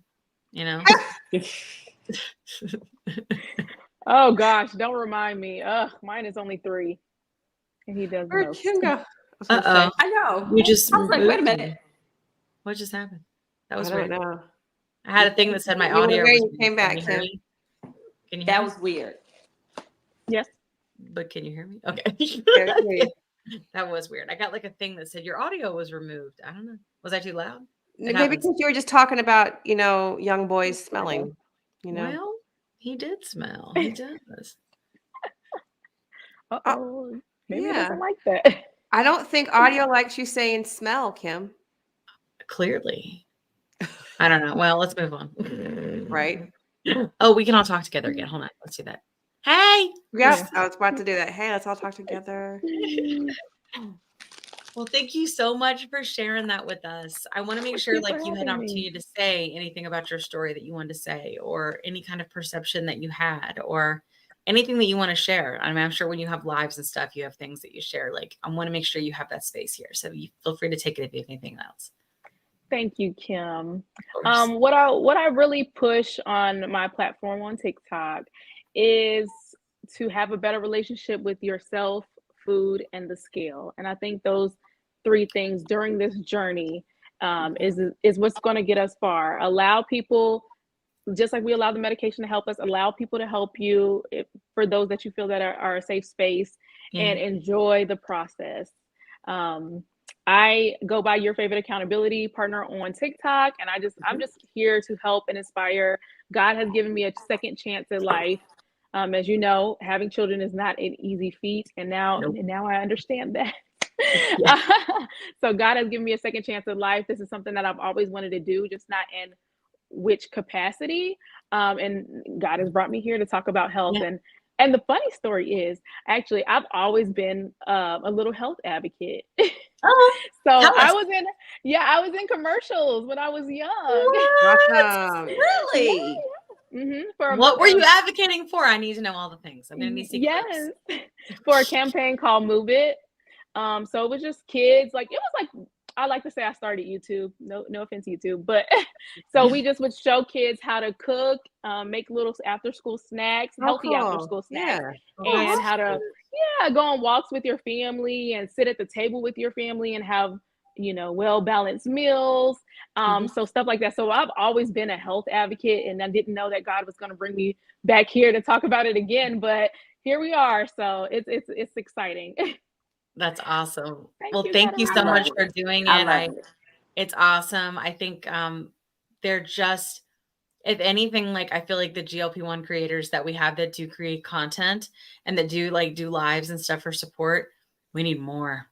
F: Oh gosh, don't remind me. Mine is only 3 and he does
A: Where'd
F: most.
A: Kim go?
D: I know.
B: You just
D: I was like, wait a minute.
B: What just happened? That was
A: I don't
B: weird.
A: know.
B: I had a thing that said my
A: You were
B: audio
A: away
B: was
A: and came back,
B: Can you hear
A: Kim.
B: me? Can you hear
D: That
B: me?
D: was weird.
F: Yes.
B: But can you hear me? Okay.
A: Yeah, I hear you.
B: That was weird. I got like a thing that said your audio was removed. I don't know. Was I too loud? It
A: Maybe
B: happens.
A: because you were just talking about, young boys smelling,
B: Well, he did smell. He does.
F: Uh-oh. Maybe he
A: yeah.
F: doesn't like that.
A: I don't think audio likes you saying smell, Kim.
B: Clearly. I don't know. Well, let's move on.
A: Right?
B: Oh, we can all talk together again. Hold on. Let's do that. Hey.
A: Yep. I was about to do that. Hey, let's all talk together.
B: Well, thank you so much for sharing that with us. I want to make sure
F: you for
B: like you had an
F: having me.
B: opportunity to say anything about your story that you wanted to say, or any kind of perception that you had, or anything that you want to share. I mean, I'm sure when you have lives and stuff, you have things that you share. Like, I want to make sure you have that space here. So you feel free to take it if you have anything else.
F: Thank you, Kim.
B: Of course.
F: What I really push on my platform on TikTok is to have a better relationship with yourself, food, and the scale. And I think those three things during this journey is what's going to get us far. Allow people, just like we allow the medication to help us, allow people to help you for those that you feel that are a safe space, and enjoy the process. I go by Your Favorite Accountability Partner on TikTok, and I'm just here to help and inspire. God has given me a second chance at life. As you know, having children is not an easy feat, and now I understand that. So God has given me a second chance at life. This is something that I've always wanted to do, just not in which capacity. And God has brought me here to talk about health. And the funny story is, actually, I've always been a little health advocate. So I was in commercials when I was young.
A: Awesome.
D: Really?
B: What were you advocating for? I need to know all the things. I'm going to need secrets.
F: Yes, for a campaign called Move It. So it was just kids. Like, it was like, I like to say I started YouTube. No offense, YouTube. But so we just would show kids how to cook, make little after school snacks, healthy after school snacks, and how to go on walks with your family and sit at the table with your family and have, well-balanced meals. So stuff like that. So I've always been a health advocate, and I didn't know that God was going to bring me back here to talk about it again, but here we are. So it's exciting.
B: That's awesome.
F: Thank
B: you so much for doing it. It's awesome. I think they're just, if anything, like, I feel like the GLP-1 creators that we have that do create content and that do do lives and stuff for support, we need more.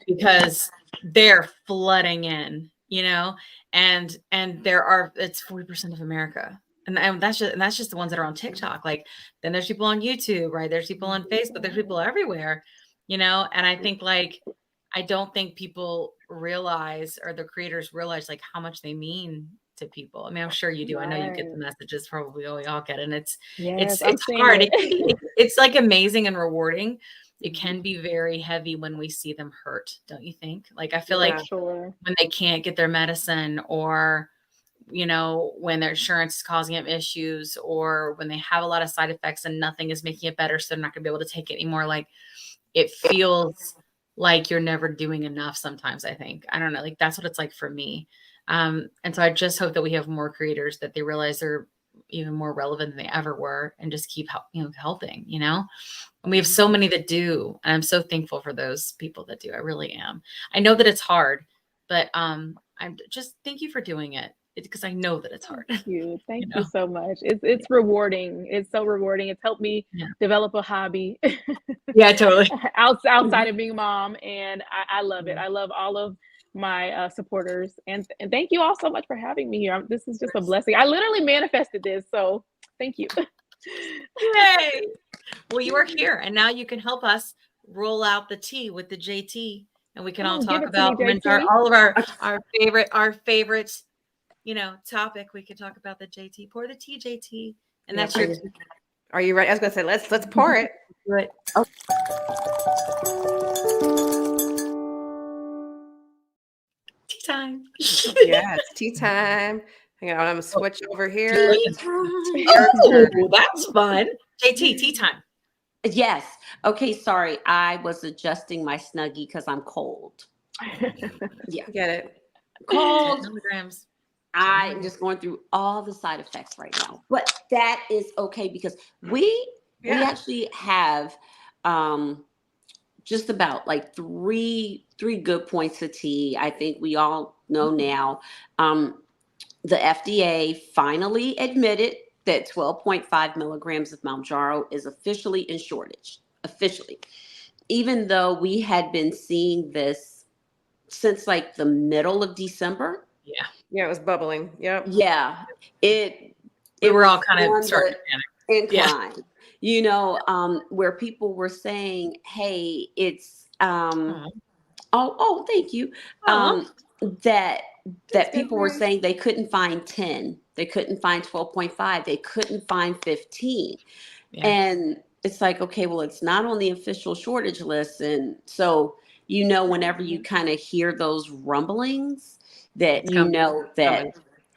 B: Because they're flooding in, and it's 40% of America. And that's just the ones that are on TikTok. Like, then there's people on YouTube, right? There's people on Facebook, there's people everywhere, and I think I don't think people realize, or the creators realize, like, how much they mean to people. I mean, I'm sure you do. I know you get the messages, probably we all get it. And it's hard. It's like amazing and rewarding. It can be very heavy when we see them hurt, don't you think? Like, I feel like when they can't get their medicine, or when their insurance is causing them issues, or when they have a lot of side effects and nothing is making it better, so they're not gonna be able to take it anymore. Like, it feels like you're never doing enough sometimes, I think. I don't know. Like, that's what it's like for me. And so I just hope that we have more creators that they realize they're even more relevant than they ever were, and just keep helping, and we have so many that do. And I'm so thankful for those people that do. I really am. I know that it's hard, but I'm just, thank you for doing it, because I know that it's hard.
F: Thank you so much. It's rewarding. It's so rewarding. It's helped me develop a hobby.
B: Yeah, totally.
F: outside of being a mom, and I love it. I love all of my supporters, and thank you all so much for having me here. This is just a blessing. I literally manifested this, so thank you.
B: Yay! Well, you are here, and now you can help us roll out the tea with the JT, and we can all talk about all of our favorite topic. We could talk about the JT. Pour the tea, JT, and that's your tea.
A: Are you ready? I was gonna say let's pour it.
B: Do it. Tea time.
A: Yeah, it's tea time. Hang on, I'm gonna switch over here.
B: Oh, that's fun. JT, tea time.
D: Yes. Okay, sorry. I was adjusting my Snuggie because I'm cold.
A: Yeah, get it.
D: Cold.
B: Milligrams.
D: I'm just going through all the side effects right now, but that is okay, because we actually have just about like three good points of tea. I think we all know now. The FDA finally admitted that 12.5 milligrams of Mounjaro is officially in shortage. Officially, even though we had been seeing this since like the middle of December.
A: Yeah, it was bubbling. Yep.
D: Yeah, we
B: were all kind of starting to panic.
D: Incline, where people were saying, "Hey, it's Oh, thank you.
B: Oh,
D: That
A: That's good
D: people
A: for
D: were
A: you.
D: saying they couldn't find 10, they couldn't find 12.5, they couldn't find 15.
B: yeah.
D: And it's like, okay, well, it's not on the official shortage list. And so, you know, whenever you kind of hear those rumblings, that
B: It's
D: you
B: coming.
D: know that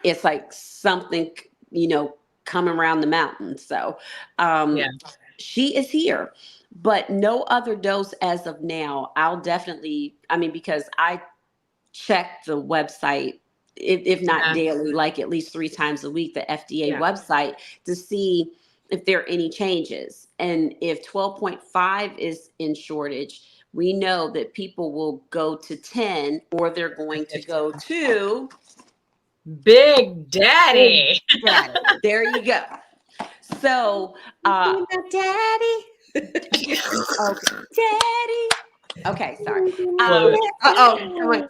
D: it's like something, you know, coming around the mountain. So
B: Yeah.
D: she is here, but no other dose as of now. I'll definitely, I mean, because I check the website, if not
B: Yeah.
D: daily, like at least 3 times a week, the FDA
A: Yeah.
D: website, to see if there are any changes. And if 12.5 is in shortage, we know that people will go to 10, or they're going to go to
B: Big Daddy.
D: Daddy. There you go. So,
A: Daddy.
D: okay, Daddy. Okay, sorry.
B: Love it.
D: Come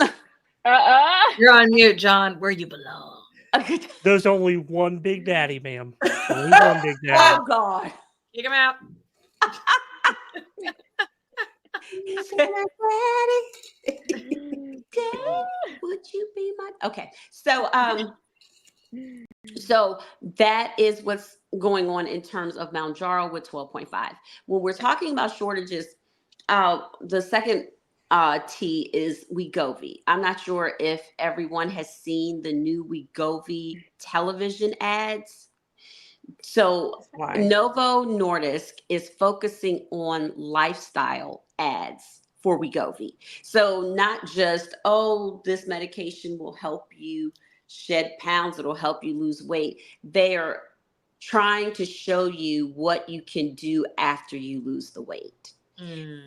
D: on.
B: You're on mute, John. Where you belong.
E: There's only one Big Daddy, ma'am. Only one Big Daddy.
D: Oh God.
B: Kick him out.
D: Daddy, would you be my okay? So that is what's going on in terms of Mount Jaro with 12.5. When we're talking about shortages, the second T is Wegovy. I'm not sure if everyone has seen the new Wegovy television ads. So
A: Why?
D: Novo Nordisk is focusing on lifestyle ads for Wegovy. So not just, oh, this medication will help you shed pounds, it'll help you lose weight. They are trying to show you what you can do after you lose the weight.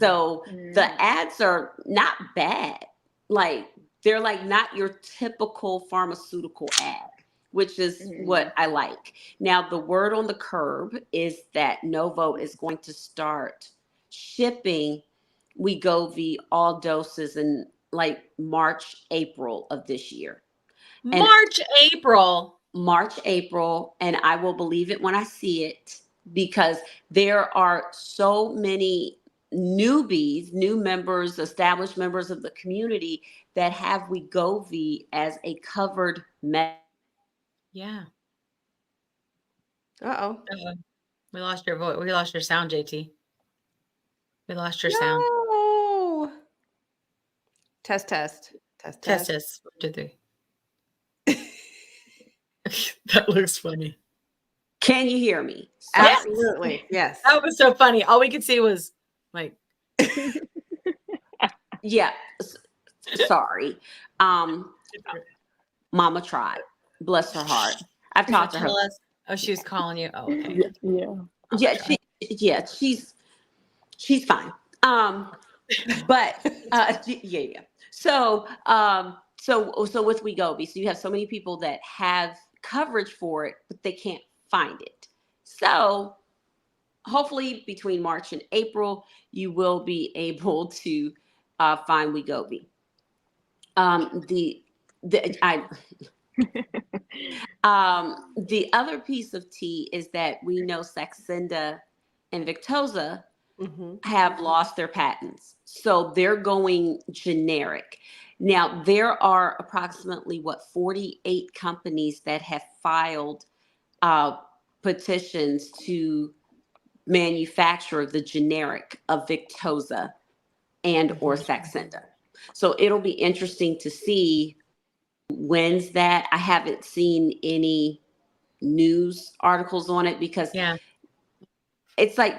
D: So the ads are not bad. Like, they're like not your typical pharmaceutical ad, which is what I like. Now, the word on the curb is that Novo is going to start shipping Wegovy all doses in like March, April of this year. And
B: March, April.
D: And I will believe it when I see it, because there are so many newbies, new members, established members of the community that have Wegovy as a covered med.
B: Yeah.
A: Uh-oh.
B: We lost your voice. We lost your sound, JT. We lost your sound.
A: No. Test.
B: Test. 1, 2, 3. That looks funny.
D: Can you hear me?
A: Absolutely. Yes.
B: That was so funny. All we could see was like,
D: Yeah. Sorry. Mama tried. Bless her heart. I've talked to her.
B: oh, she was calling you. Oh, okay.
D: Yeah. She's fine. But yeah. So with Wegovy, so you have so many people that have coverage for it, but they can't find it. So hopefully between March and April, you will be able to find Wegovy. The other piece of tea is that we know Saxenda and Victoza have lost their patents. So they're going generic. Now, there are approximately 48 companies that have filed petitions to manufacture the generic of Victoza and or Saxenda. So it'll be interesting to see when's that. I haven't seen any news articles on it, because it's like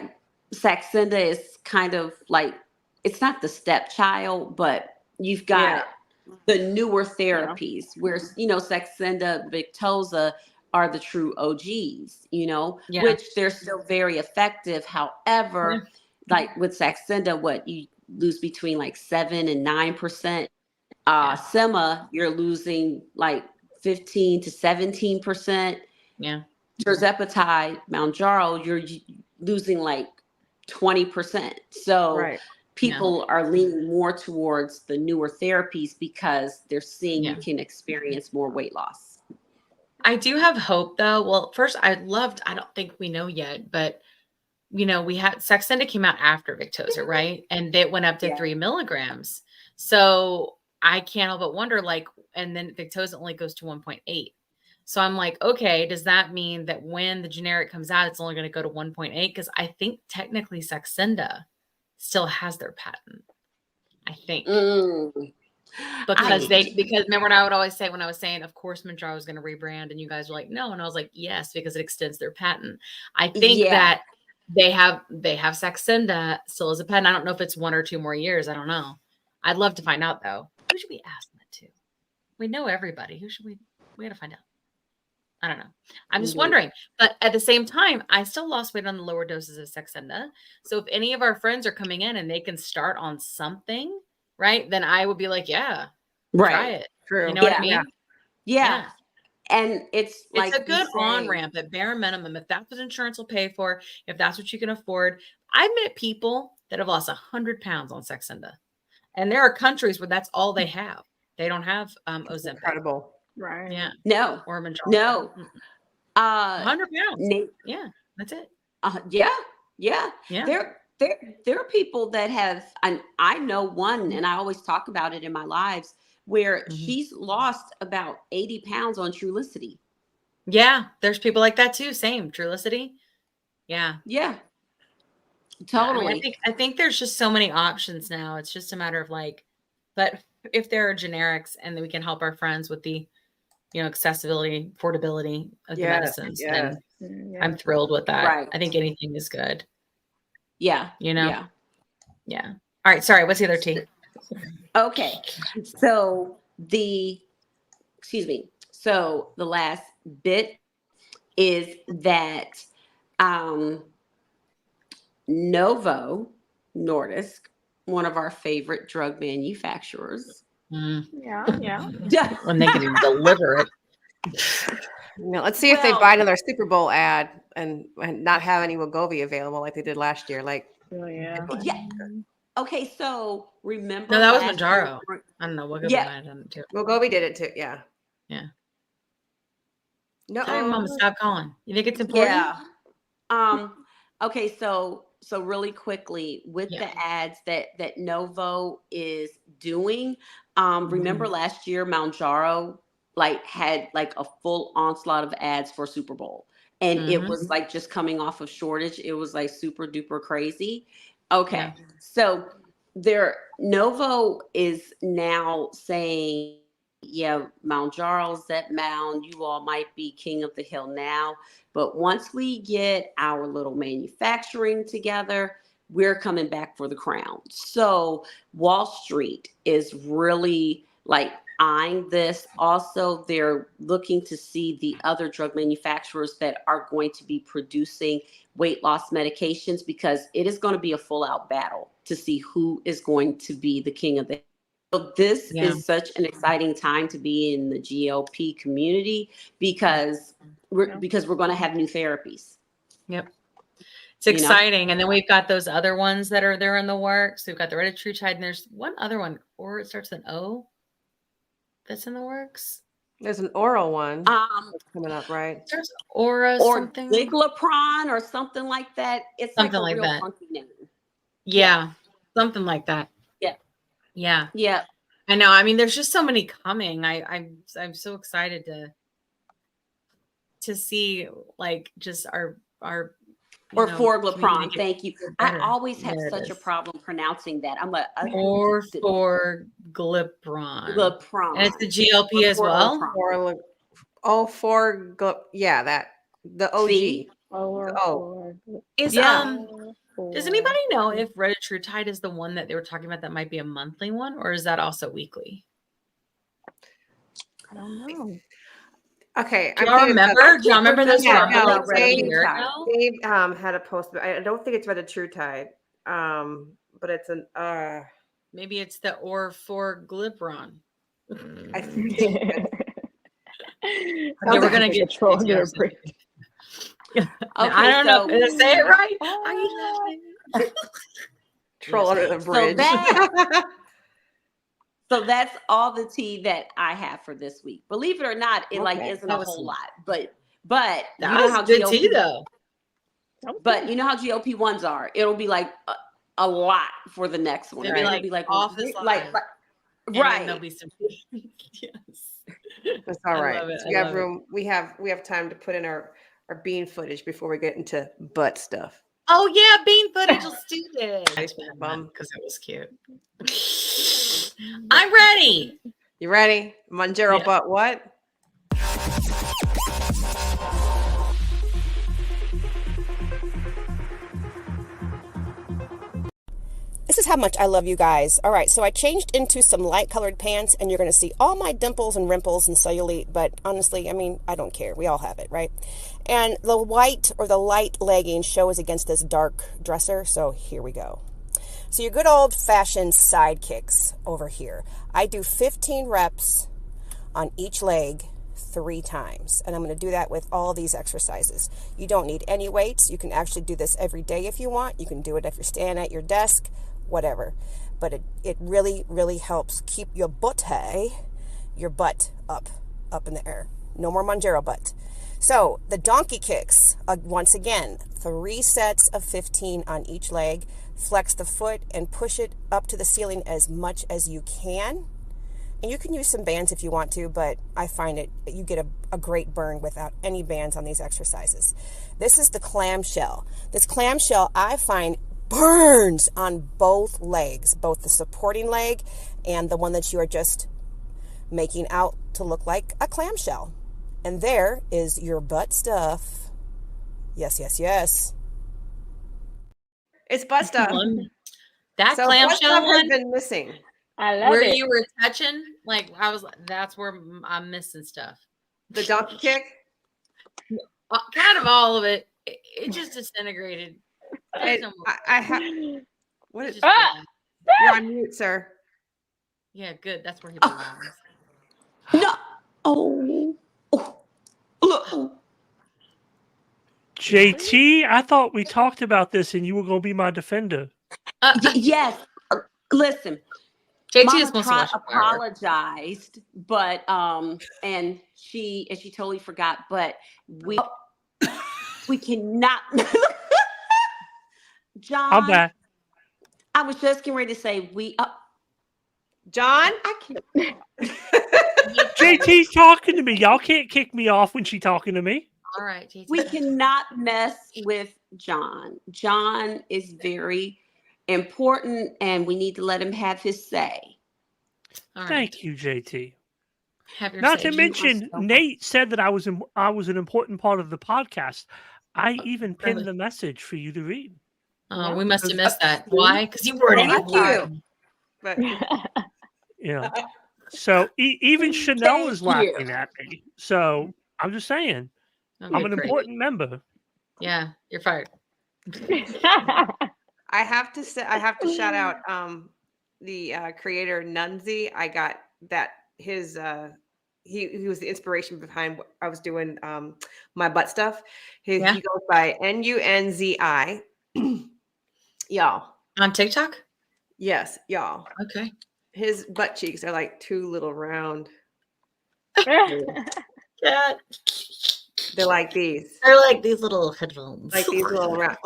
D: Saxenda is kind of like, it's not the stepchild, but you've got the newer therapies where, you know, Saxenda, Victoza are the true OGs, you know, which they're still very effective. However, like with Saxenda, what you lose between like 7 and 9%. Sema, you're losing like 15 to 17%.
B: Yeah.
D: Tirzepatide, Mounjaro, you're losing like 20%. So people are leaning more towards the newer therapies because they're seeing you can experience more weight loss.
B: I do have hope though. Well, first I don't think we know yet, but you know, we had Saxenda came out after Victoza, right? And it went up to 3 milligrams. So I can't help but wonder, like, and then Victoza only goes to 1.8. So I'm like, okay, does that mean that when the generic comes out, it's only going to go to 1.8? Because I think technically Saxenda still has their patent. I think. Because remember what I would always say when I was saying, of course, Mounjaro was going to rebrand, and you guys were like, no, and I was like, yes, because it extends their patent. I think that they have Saxenda still as a patent. I don't know if it's 1 or 2 more years. I don't know. I'd love to find out though. Who should we ask that to? We know everybody. Who should we got to find out. I don't know. I'm just wondering. But at the same time, I still lost weight on the lower doses of Saxenda. So if any of our friends are coming in and they can start on something, right, then I would be like, yeah, try it.
A: True.
B: You know what I mean?
D: Yeah. And it's like
B: a good on-ramp at bare minimum. If that's what insurance will pay for, if that's what you can afford. I've met people that have lost 100 pounds on Saxenda. And there are countries where that's all they have. They don't have Ozempic.
A: Incredible.
F: Right.
B: Yeah.
D: No.
B: Or Mounjaro.
D: No.
B: 100 pounds. Yeah. That's it.
D: Yeah.
B: Yeah.
D: There are people that have, and I know one, and I always talk about it in my lives, where she's lost about 80 pounds on Trulicity.
B: Yeah. There's people like that too. Same. Trulicity. Yeah.
D: Yeah. Totally.
B: I mean, I think there's just so many options now. It's just a matter of like, but if there are generics and then we can help our friends with the, accessibility, affordability of the medicines, then I'm thrilled with that.
D: Right.
B: I think anything is good.
D: Yeah.
B: Yeah. All right. Sorry. What's the other T?
D: Okay. So the last bit is that Novo Nordisk, one of our favorite drug manufacturers.
F: Yeah.
B: When they can deliver it.
A: Let's see if they buy another Super Bowl ad and not have any Wegovy available like they did last year. Like,
D: Okay, so remember?
B: No, that was Mounjaro. I don't know. Wegovy might have done it too.
A: Wegovy did it too. Yeah. No.
B: Tell your mom to stop calling. You think it's important?
D: Yeah. Okay, so really quickly with the ads that Novo is doing, remember last year Mounjaro had a full onslaught of ads for Super Bowl, and it was just coming off of shortage. It was super duper crazy. Okay, so Novo is now saying, Mounjaro, Zepbound, you all might be king of the hill now, but once we get our little manufacturing together, we're coming back for the crown. So Wall Street is really eyeing this. Also, they're looking to see the other drug manufacturers that are going to be producing weight loss medications, because it is going to be a full out battle to see who is going to be the king of the. So this is such an exciting time to be in the GLP community, because we're going to have new therapies.
B: Yep. It's exciting. And then we've got those other ones that are there in the works. We've got the retatrutide, and there's one other one, or it starts with an O, that's in the works.
A: There's an oral one coming up, right?
B: There's Aura
D: or
B: something.
D: Ziglipron or something like that. It's
B: something
D: a
B: like
D: real
B: that.
D: funky name.
B: Yeah, something like that. Yeah. I know. I mean, there's just so many coming. I'm so excited to see just our
D: or Forglipron. Thank you. I always have such a problem pronouncing that. I'm
B: Forglipron.
D: Glipron.
B: And it's the GLP as well.
A: The OG.
F: See?
B: Does anybody know if retatrutide is the one that they were talking about that might be a monthly one, or is that also weekly?
F: I don't know.
A: Okay.
B: Do y'all remember this?
A: Dave had a post, but I don't think it's retatrutide. But it's an
B: maybe it's the Forglipron.
A: I think
B: okay, we're gonna get trolled here. I don't know. Did I say it right? Are you laughing?
A: Troll under the bridge.
D: So that's all the tea that I have for this week. Believe it or not, it isn't a whole lot. But you know how
B: good tea though.
D: But you know how GLP-1s are. It'll be a lot for the next one. Right? It'll be
B: off the slide. And then
D: Right.
B: there'll be some yes.
A: That's all
B: I
A: right.
B: love it.
A: We
B: I
A: have
B: love it.
A: room. We have time to put in our bean footage before we get into butt stuff.
B: Oh yeah, bean footage. Let's do this.
A: Face bum.
B: Because it was cute. I'm ready.
A: You ready? Manjaro
B: Yeah.
A: butt what?
G: This is how much I love you guys. All right, so I changed into some light colored pants and you're going to see all my dimples and rimples and cellulite, but honestly, I mean, I don't care. We all have it, right? And the white or the light leggings shows against this dark dresser, so here we go. So your good old fashioned side kicks over here. I do 15 reps on each leg 3 times. And I'm going to do that with all these exercises. You don't need any weights. You can actually do this every day if you want. You can do it if you're standing at your desk, whatever. But it really, really helps keep your butt up in the air. No more Manjaro butt. So the donkey kicks, once again, 3 sets of 15 on each leg. Flex the foot and push it up to the ceiling as much as you can. And you can use some bands if you want to, but I find you get a great burn without any bands on these exercises. This is the clamshell. This clamshell I find burns on both legs, both the supporting leg and the one that you are just making out to look like a clamshell. And there is your butt stuff. Yes, yes, yes.
A: It's butt stuff.
B: That
A: So butt
B: clamshell
A: stuff has
B: one
A: been missing.
F: I love
B: where
F: it.
B: you were touching, like I was like, that's where I'm missing stuff.
A: The donkey kick.
B: Kind of all of it. It just disintegrated. There's no more.
A: I have. What
B: It's
A: is?
B: just
F: Ah!
B: gone.
A: You're on mute, sir.
B: Yeah, good. That's where he belongs.
D: No. Oh. Look.
E: JT, I thought we talked about this and you were going to be my defender.
D: Yes. Listen.
B: JT
D: Mama
B: is supposed to watch it forever.
D: apologized, but and she totally forgot. But we cannot. John,
E: I'm back.
D: I was just getting ready to say
A: John.
D: I can't.
E: JT's talking to me. Y'all can't kick me off when she's talking to me.
B: All right, JT.
D: We cannot mess with John. John is very important, and we need to let him have his say.
B: All right.
E: Thank you, JT.
B: Have your
E: Not
B: say.
E: to mention, Nate said that I was an important part of the podcast. I even pinned the message for you to read.
B: We must have missed that. Why? Because you weren't
D: Thank
B: even
D: you.
A: But
E: Yeah. So even Chanelle
D: Thank
E: is
D: you.
E: laughing at me. So I'm just saying, I'm an important member.
B: Yeah, you're fired.
A: I have to say, I have to shout out the creator Nunzi. I got that his he was the inspiration behind what I was doing my butt stuff. He goes by Nunzi. Y'all.
B: On TikTok?
A: Yes, y'all.
B: Okay.
A: His butt cheeks are like 2 little round.
B: Yeah.
A: They're like these.
B: They're like these little headphones.
A: Like these little round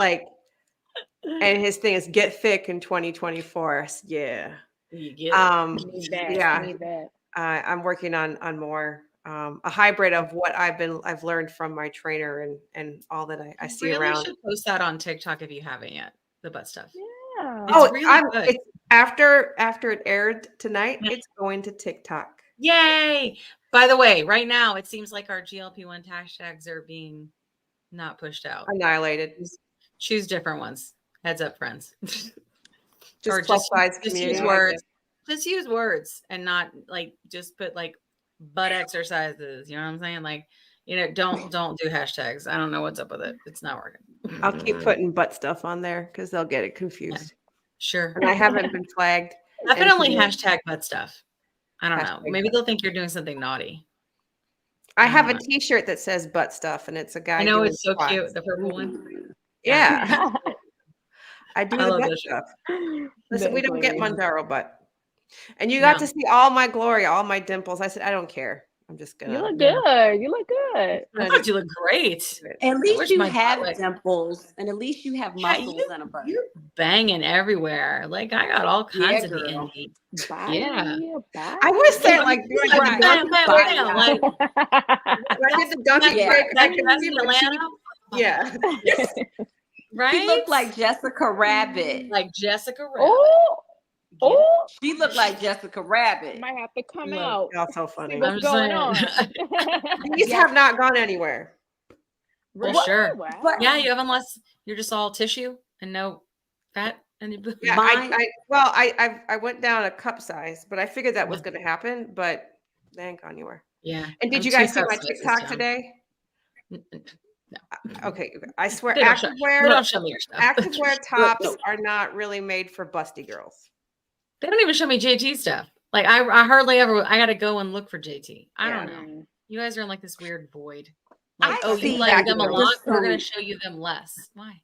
A: and his thing is get thick in 2024. Yeah.
B: You get it.
F: Need that.
A: Yeah.
F: Need that.
A: I'm working on more a hybrid of what I've learned from my trainer and all that I see
B: really
A: around.
B: should post that on TikTok if you haven't yet. The butt stuff.
F: Yeah.
B: It's really good.
A: It's after it aired tonight. It's going to TikTok.
B: Yay! By the way, right now it seems like our GLP-1 hashtags are being not pushed out.
A: Annihilated.
B: Choose different ones. Heads up, friends.
A: Just plus size community.
B: Use words. Just use words and not like just put like butt exercises. You know what I'm saying? Like, don't do hashtags. I don't know what's up with it. It's not working.
A: I'll keep putting butt stuff on there because they'll get it confused.
B: Yeah. Sure.
A: And I haven't been flagged.
B: Definitely hashtag butt stuff. I don't know.
A: Hashtag
B: Maybe they'll think you're doing something naughty.
A: I have a T-shirt that says butt stuff, and it's a guy.
B: I know,
A: doing
B: it's so
A: squats.
B: cute. The purple one.
A: Yeah. I do
B: I
A: the
B: love
A: butt
B: this.
A: stuff. Listen, we
F: That's
A: don't get
F: hilarious.
A: Manjaro butt. And you got
B: No.
A: to see all my glory, all my dimples. I said, I don't care. I'm just
F: You
A: gonna.
F: look
B: Yeah.
F: good. You look good.
B: I thought you look great.
D: At
B: wish
D: least you
B: my
D: have
B: butt-
D: dimples, and at least you have
B: Yeah,
D: muscles and a butt.
B: you're banging everywhere. Like I got all kinds of the
D: girl.
B: envy.
F: Bye.
B: Yeah.
F: Bye.
A: I was saying like
B: You're
A: doing
B: like,
D: Right.
B: bam, bam,
D: Body
B: bam.
D: type.
B: Like
A: when I did the donkey
D: Yeah.
A: kick, I
B: that
A: could
B: dress
A: see
B: in
A: the
B: Atlanta.
A: cheek. Yeah.
B: Right?
D: She looked like Jessica Rabbit.
B: like Jessica Rabbit.
F: Oh, oh,
D: She looked like Jessica Rabbit.
F: might have to come
A: Look,
F: out.
A: y'all so
F: See
A: funny.
F: what's
B: I'm
F: going
B: saying.
F: on.
A: These have not gone anywhere.
B: For sure.
F: Wow.
D: But-
B: Yeah, you have unless you're just all tissue and no fat and you
A: Yeah,
D: Mine-
A: I went down a cup size, but I figured that was going to happen, but they ain't gone anywhere.
B: yeah.
A: And did
B: I'm
A: you
B: two
A: guys see
B: cup
A: my
B: sizes
A: TikTok
B: down.
A: today? Okay, I swear,
B: They don't show- You
A: activewear
B: don't show me your stuff.
A: activewear tops are not really made for busty girls.
B: They don't even show me JT stuff. Like I hardly ever. I got to go and look for JT. I don't know. You guys are in like this weird void. Like,
D: I
B: oh, you
D: see
B: like
A: that
B: them a
A: girl.
B: lot. We're
D: Some-
B: gonna show you them less. Why?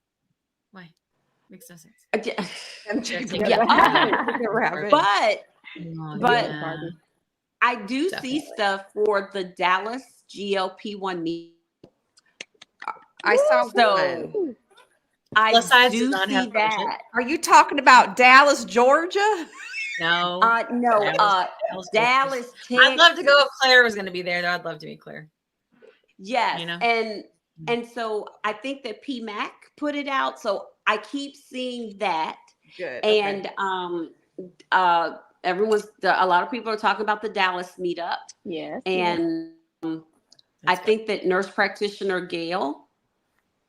B: Makes no sense.
A: Rabbit.
D: But
B: Oh,
D: But-
B: yeah.
D: I do
B: Definitely.
D: see stuff for the Dallas GLP-1 meet.
A: I saw
D: So
A: one.
D: I
B: Plus size does
D: do
B: not
D: see
B: have budget.
D: that.
A: Are you talking about Dallas, Georgia?
B: no.
D: No,
B: Dallas,
D: Dallas, Texas.
B: I'd love to go if Claire was going to be there. Though I'd love to meet Claire.
D: Yes,
B: You know?
D: and so I think that PMAC put it out. So I keep seeing that,
A: Good.
D: and a lot of people are talking about the Dallas meetup,
F: Yes.
D: and I think that nurse practitioner Gail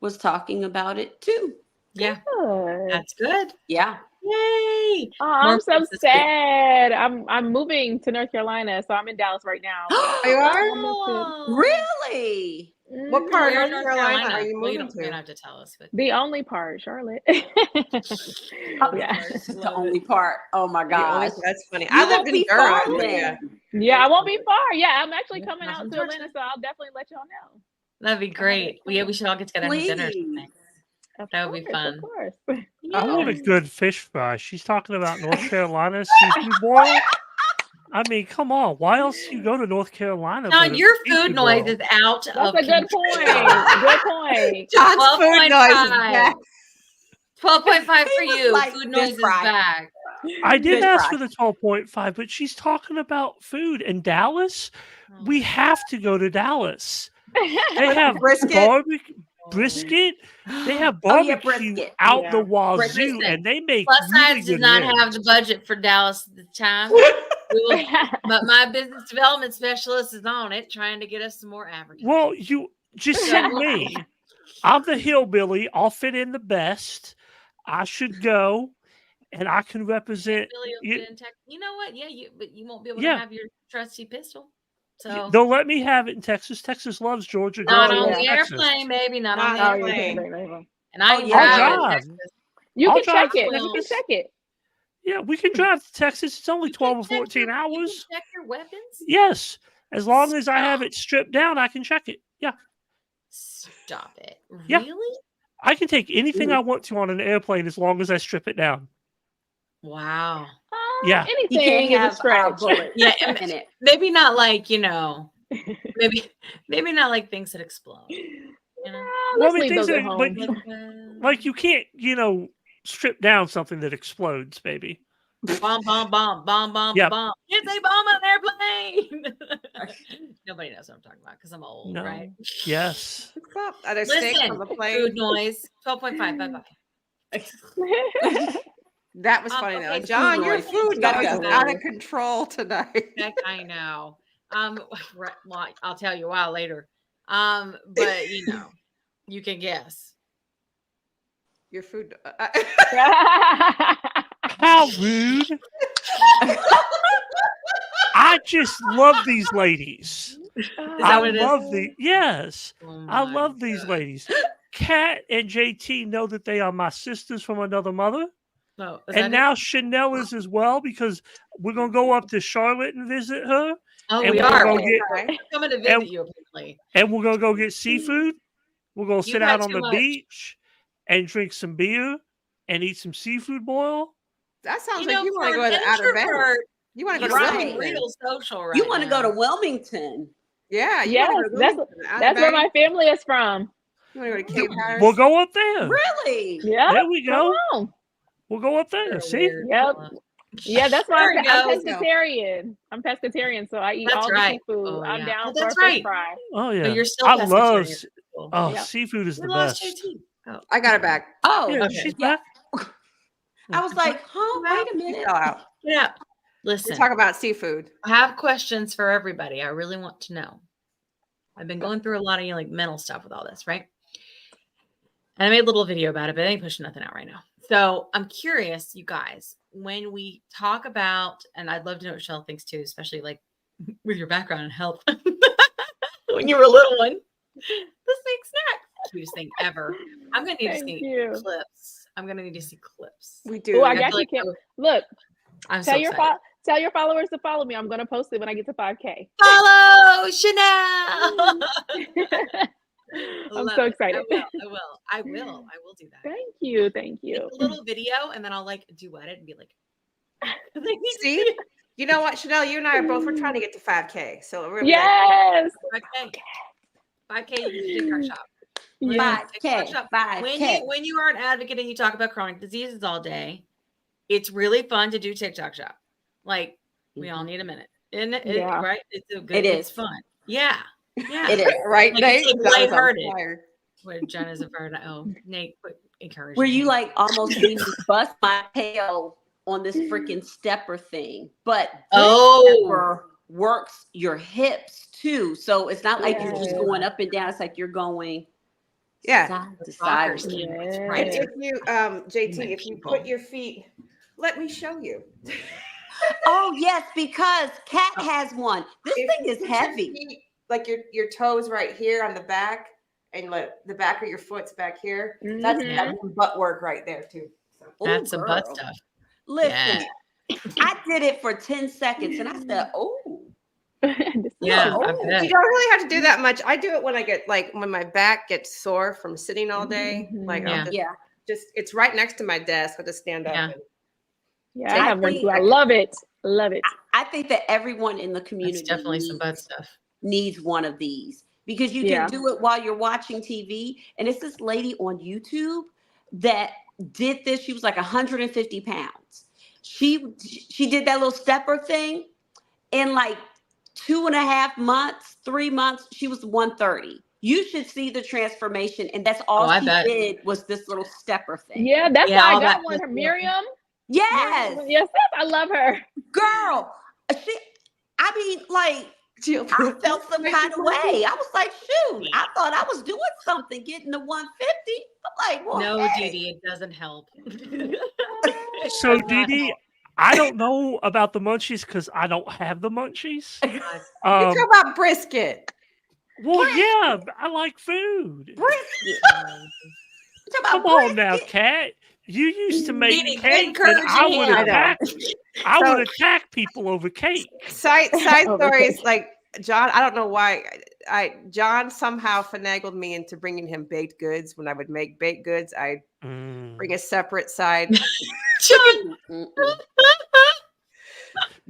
D: was talking about it too.
B: Yeah,
F: Good.
B: that's good.
D: Yeah.
B: Yay!
F: Oh, I'm so
B: places good.
F: sad. I'm moving to North Carolina, so I'm in Dallas right now.
A: You are?
B: Oh.
D: Really?
A: What part
B: Where
A: of
B: in
A: North Carolina are you
B: Well,
A: moving
B: you don't
A: to?
B: have to tell us, but
F: The only part, Charlotte.
D: Oh,
F: Yeah.
D: That's the only part. Oh my gosh.
A: That's funny.
D: You
A: I
D: won't
A: lived in
D: be far
A: Durham.
D: then.
F: Yeah, I won't be far. Yeah, I'm actually
B: Yeah,
F: coming out
B: nothing
F: to
B: Georgia.
F: Atlanta, so I'll definitely let y'all know.
B: that'd be great. Yeah, we should all get together and have dinner. or
D: Please.
B: something.
F: Of
B: That would be
F: course,
B: fun.
F: Of course.
E: I want a
B: Yeah.
E: good fish fry. She's talking about North Carolina seafood boil. I mean, come on. Why else you go to North Carolina?
B: John,
E: but a
B: your
E: seafood
B: food noise
E: boil?
B: is out
F: That's
B: of
F: a good
B: control.
F: point. Good point.
A: John's food noise is
B: 12.5.
A: back.
B: 12.5 for
D: He was
B: you.
D: like
B: Food
D: fish
B: noise is
D: fry.
B: back.
E: I did
D: Fish
E: ask
D: fry.
E: for the 12.5, but she's talking about food in Dallas.
B: Oh.
E: We have to go to Dallas. They have
A: Brisket?
E: brisket. They have
D: Oh, yeah,
E: barbecue
D: brisket.
E: out
F: Yeah.
E: the wazoo,
B: Listen,
E: and they make
B: Plus
E: really
B: size does
E: good
B: not
E: ribs.
B: have the budget for Dallas at the time. We will- but my business development specialist is on it, trying to get us some more advertising.
E: Well, you just send me. I'm the hillbilly. I'll fit in the best. I should go, and I can represent.
B: Billy will
E: you-
B: get in tech. You know what? Yeah, but you won't be able
E: Yeah.
B: to have your trusty pistol. So
E: They'll let me have it in Texas. Texas loves Georgia.
B: not
E: Georgia
B: on
E: loves
B: the
E: Texas.
B: airplane, baby. Not
A: Not
B: on the
A: on
F: Oh,
A: the
F: yeah,
B: airplane.
A: airplane.
B: And I
D: Oh,
B: ain't
D: yeah.
E: I'll
B: driving to
E: drive.
B: Texas.
F: You
E: I'll
F: can
E: drive
F: check it.
B: to
F: You can
B: Texas.
F: check it.
E: Yeah, we can drive to Texas. It's only
B: You
E: 12
B: can
E: or
B: check
E: 14
B: your- you can
E: hours.
B: check your weapons.
E: Yes, as long as I have it stripped down, I can check it. Yeah,
B: Stop it.
E: Yeah.
B: Really?
E: I can take anything I want to on an airplane as long as I strip it down.
B: Wow.
E: Yeah.
D: You
F: Anything
D: can't
F: is a
D: have
F: stretch.
D: bullets
B: Yeah,
D: in it.
B: maybe not like, maybe not like things that explode. You know?
F: Let's
E: I mean,
F: leave
E: things
F: those at
E: that-
F: home.
E: but like you can't, strip down something that explodes, baby.
B: Bomb, bomb, bomb, bomb, bomb,
E: Yep.
B: bomb. Can't say bomb on an airplane. Nobody knows what I'm talking about because I'm old,
E: No.
B: right?
E: Yes.
A: What's up? Are there steaks on the
B: Listen,
A: plane?
B: food noise. 12.5. Bye-bye.
A: That was funny though.
B: okay,
A: John,
D: food
A: your
D: noise.
A: food
D: Gotta
A: noise is
D: go.
A: out of control tonight.
B: Heck, I know. Well, I'll tell you why later. But you can guess.
A: Your food.
E: How rude. I just love these ladies.
B: that
E: I
B: what it is?
E: love the yes.
B: Oh
E: I
B: my
E: love these
B: God.
E: ladies. Kat and JT know that they are my sisters from another mother.
B: No, is
E: And
B: that
E: now Chanelle is as well because we're going to go up to Charlotte and visit her.
B: it? Oh,
E: and
B: we
E: we're
B: are.
E: gonna
B: We're
A: Okay.
B: coming to visit you apparently.
E: And we're going to go get seafood. We're going to
B: You
E: sit
B: got
E: out on
B: too
E: the
B: much.
E: beach and drink some beer and eat some seafood boil.
A: That sounds
B: You
A: like you want to
B: for
A: go
B: an
A: to Outer Banks.
B: introvert,
A: You want to
B: you're
A: go to
D: Right.
B: something
A: Wilmington.
B: real social right
D: You want to
B: now.
D: go to Wilmington.
A: Yeah, you
F: Yes,
A: wanna go to
F: that's
A: Wilmington, Outer
F: that's where
A: Banks.
F: my family is from.
A: You wanna go to Cape Hatteras?
E: We'll go up there.
D: Really?
F: Yeah,
E: There we
F: come
E: go.
F: on.
E: We'll go up
B: You're
E: there.
B: a
E: See?
B: weird
F: Yep.
B: fella.
F: Yeah, that's why
B: There we
F: I'm
B: go.
F: pescatarian. I'm pescatarian, so I eat
B: That's
F: all
B: right.
F: the seafood.
B: Oh,
F: I'm
B: yeah.
F: down
B: Oh,
F: for a
B: that's
F: fish
B: right.
F: fry.
E: Oh yeah.
B: But you're still
E: I love.
B: pescatarian. Cool.
E: Oh,
F: Yep.
E: seafood is
B: We
E: the
B: lost
E: best.
B: JT. Oh,
A: I got it back.
D: Oh,
E: Yeah,
B: Okay.
E: she's
D: yeah.
E: back.
D: I was like, huh? Wait a
A: She
D: minute.
A: fell out.
B: yeah.
A: We're
B: Listen,
A: talking about seafood.
B: I have questions for everybody. I really want to know. I've been going through a lot of like mental stuff with all this, right? And I made a little video about it, but I ain't pushing nothing out right now. So I'm curious, you guys, when we talk about, and I'd love to know what Chanelle thinks too, especially like with your background in health, when you were a little one, the snake snack, cutest thing ever. I'm gonna need to
F: Thank
B: see
F: you.
B: clips. I'm gonna need to see clips.
A: We do.
F: Oh, I
B: I
F: got
B: feel
F: you,
B: like
F: Kim. Look,
B: I'm so
F: tell
B: excited.
F: your followers to follow me. I'm gonna post it when I get to 5K.
B: Follow Chanelle.
F: I'm
B: Love
F: so
B: it.
F: excited.
B: I will do that.
F: Thank you.
B: Make a little video and then I'll like duet it and be like,
A: See? You know what, Chanelle? You and I are both. We're trying to get to 5K. So we're gonna be
F: Yes.
B: 5K, you can TikTok shop.
F: Yeah.
D: 5K. 5K.
B: When you are an advocate and you talk about chronic diseases all day, it's really fun to do TikTok shop. Like we all need a minute. Isn't it?
F: Yeah.
B: Right? It's a good,
D: It
B: it's
D: is.
B: fun. Yeah. Yeah.
D: It is.
A: right,
B: Like,
A: Nate.
B: it's like
A: John's on
B: lighthearted.
A: fire.
B: Where Jen is a bird. Oh, Nate, encourage.
D: Where you like almost made me bust my tail on this freaking stepper thing. But this stepper works your hips too. So it's not like you're just
F: Yes.
D: going up and down. It's like you're going
A: Yeah.
D: side to
B: Rockers
D: side.
B: game. It's
F: Yes.
B: right.
A: And if you, JT,
B: My
A: if you
B: people.
A: put your feet, let me show you.
D: Oh yes, because Kat has one. This
A: If
D: thing
A: you
D: is
A: put your
D: heavy.
A: feet, like your toes right here on the back, and let the back of your foot's back here. That's some butt work right there too. So.
B: That's
D: Ooh,
B: some butt
D: girl.
B: stuff.
D: Listen, I did it for 10 seconds and I said, oh.
B: Yeah,
D: Oh.
B: I
A: You
B: bet.
A: don't really have to do that much. I do it when I get when my back gets sore from sitting all day. Like
B: Yeah.
A: I'll
D: Yeah.
A: just it's right next to my desk. I'll just stand up.
B: Yeah.
A: And,
F: Yeah, I have one too. I love it. Love it.
D: I think that everyone in the community
B: That's definitely some butt stuff.
D: needs one of these because you
F: Yeah.
D: can do it while you're watching TV. And it's this lady on YouTube that did this. She was like 150 pounds. She did that little stepper thing in like 2.5 months, 3 months. She was 130. You should see the transformation. And that's all she did was this little stepper thing.
F: Yeah, that's
B: Yeah,
F: why
B: all
F: I got
B: that-
F: one. Her Miriam.
D: Yes.
F: Yes, I love her.
D: Girl. I mean, like, I felt some kind of way. I was like, shoot, I thought I was doing something getting to 150. I'm like, well,
B: No,
D: hey.
B: Dee, it doesn't help.
E: So, Dee, I don't know about the munchies because I don't have the munchies.
A: you talk about brisket.
E: Well, yeah, I like food.
D: Brisket.
E: Come on now, Kat. You used to make
B: Dee,
E: cake, and I would attack. I
A: So-
E: would attack people over cake.
A: Side stories like John. I don't know why. John somehow finagled me into bringing him baked goods. When I would make baked goods, I'd bring a separate side.